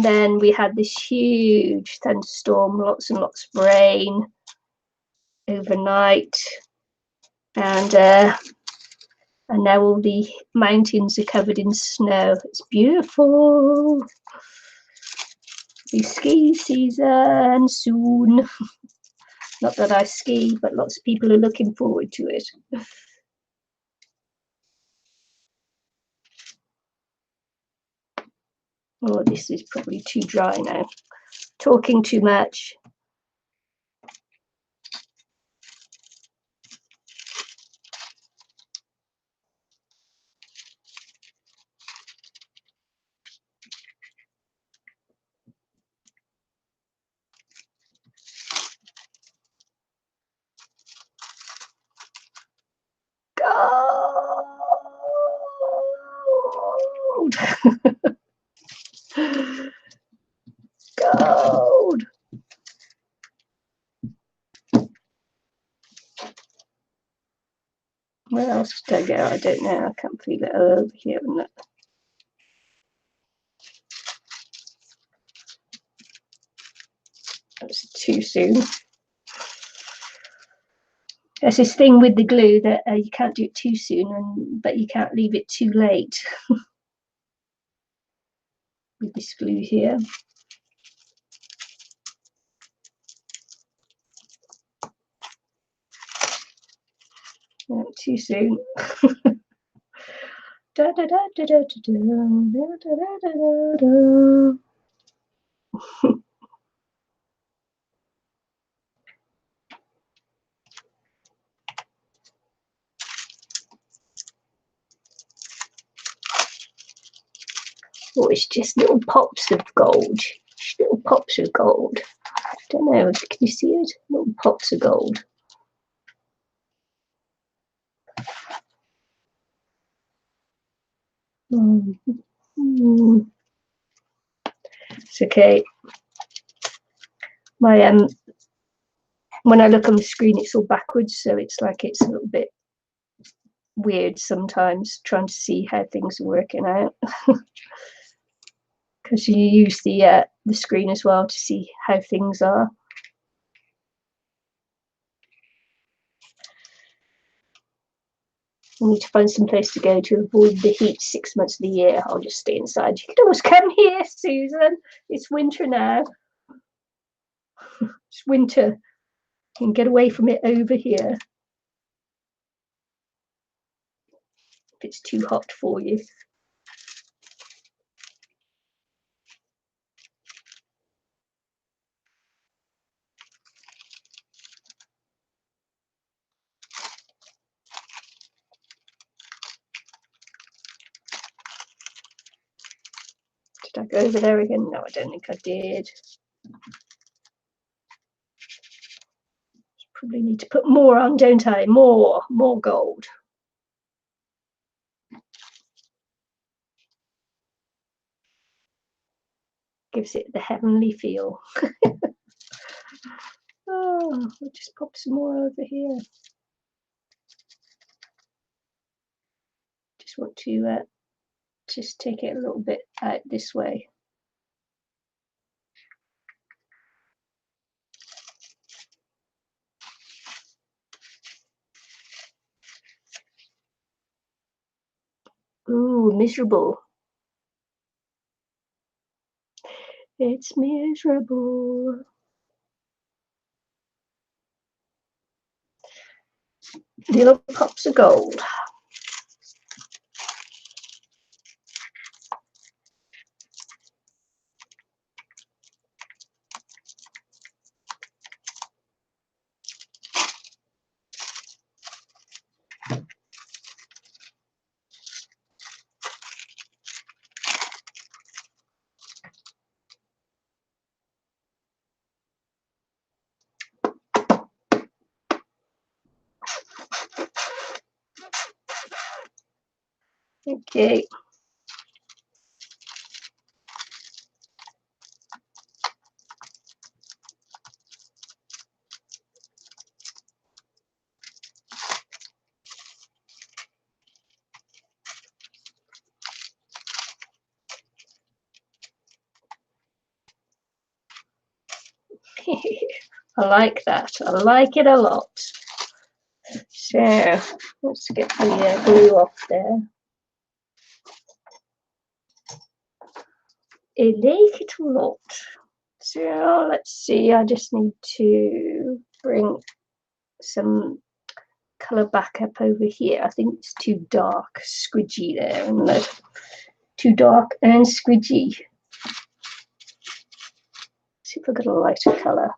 then we had this huge thunderstorm, lots and lots of rain overnight, and now all the mountains are covered in snow. It's beautiful. The ski season soon. Not that I ski, but lots of people are looking forward to it. Oh, this is probably too dry now. Talking too much. Gold. Gold. Where else did I go? I don't know. I can't feel it over here. That's too soon. There's this thing with the glue that you can't do it too soon, but you can't leave it too late. With this glue here. Not too soon. Da, da, da, da, da, da, da, da, da, da. Oh, it's just little pops of gold. Little pops of gold. I don't know. Can you see it? Little pops of gold. It's okay. My when I look on the screen, it's all backwards, so it's like it's a little bit weird sometimes trying to see how things are working out. Because you use the screen as well to see how things are. I need to find some place to go to avoid the heat 6 months of the year. I'll just stay inside. You can always come here, Susan. It's winter now. It's winter. You can get away from it over here. If it's too hot for you. Did Did I go over there again? No, I don't think I did. Probably need to put more on, don't I? More gold. Gives it the heavenly feel. Oh, I'll just pop some more over here. Just want to just take it a little bit out this way. Ooh, miserable. It's miserable. Little pops of gold. Okay. I like that. I like it a lot. So let's get the glue off there. I like it a lot. So let's see, I just need to bring some colour back up over here. I think it's too dark, squidgy there, isn't it? Too dark and squidgy. See if I've got a lighter colour.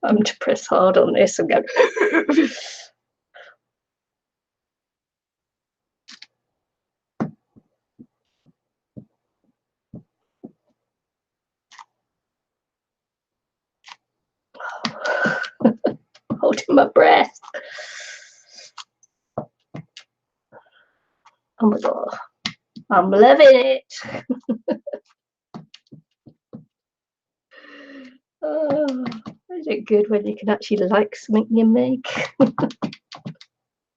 I'm to press hard on this and go. Holding my breath. Oh my god, I'm loving it. Oh, is it good when you can actually like something you make? Loving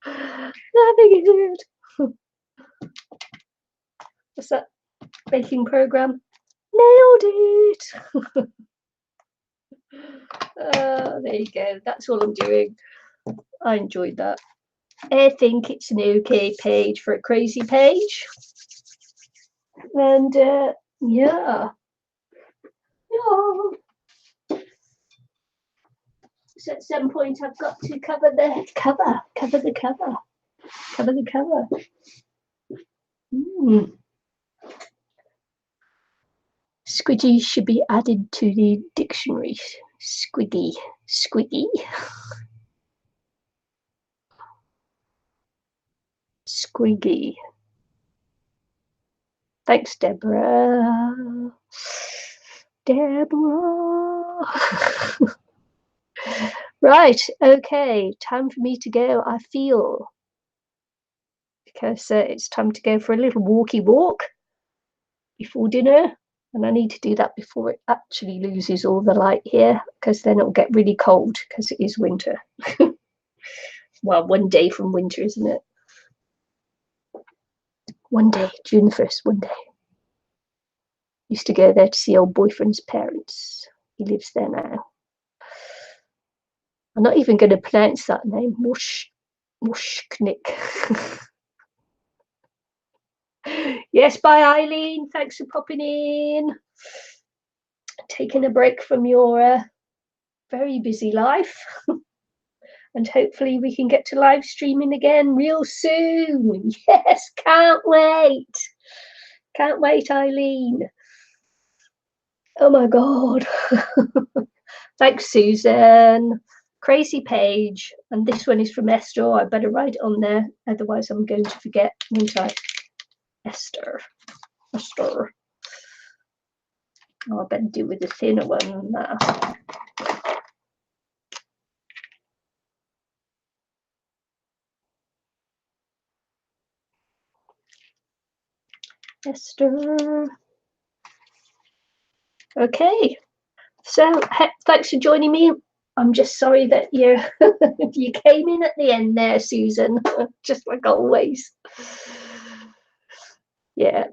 it. What's that? Baking program? Nailed it. There you go. That's all I'm doing. I enjoyed that. I think it's an okay page for a crazy page. And yeah. So at some point I've got to cover the cover. Squidgy should be added to the dictionary. Squiggy. Squiggy. Squiggy. Thanks, Deborah. Deborah. Right, okay, time for me to go, I feel. Because it's time to go for a little walkie walk before dinner. And I need to do that before it actually loses all the light here, because then it'll get really cold because it is winter. Well, one day from winter, isn't it? One day, June the 1st, one day. Used to go there to see old boyfriend's parents. He lives there now. I'm not even going to pronounce that name. Mushknik. Yes, bye, Eileen. Thanks for popping in. Taking a break from your very busy life. And hopefully we can get to live streaming again real soon. Yes, can't wait. Can't wait, Eileen. Oh my God. Thanks, Susan. Crazy page. And this one is from Esther. I better write it on there. Otherwise, I'm going to forget, won't I? Esther. Esther. Oh, I better do with the thinner one now. Esther. Okay. So thanks for joining me. I'm just sorry that you you came in at the end there, Susan, just like always. Yeah,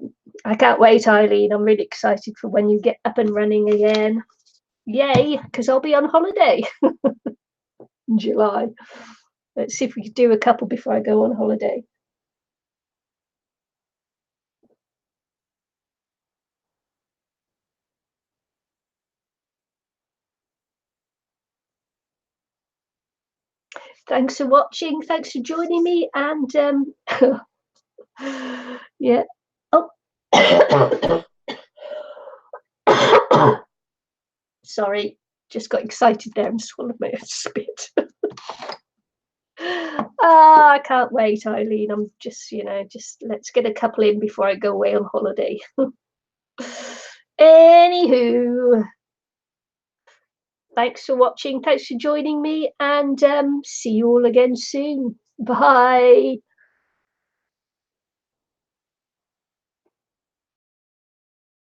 I can't wait, Eileen. I'm really excited for when you get up and running again. Yay, because I'll be on holiday in July. Let's see if we can do a couple before I go on holiday. Thanks for watching. Thanks for joining me. And yeah. Oh. Sorry, just got excited there and swallowed my spit. I can't wait, Eileen. I'm just, just let's get a couple in before I go away on holiday. Anywho, thanks for watching. Thanks for joining me, and see you all again soon. Bye.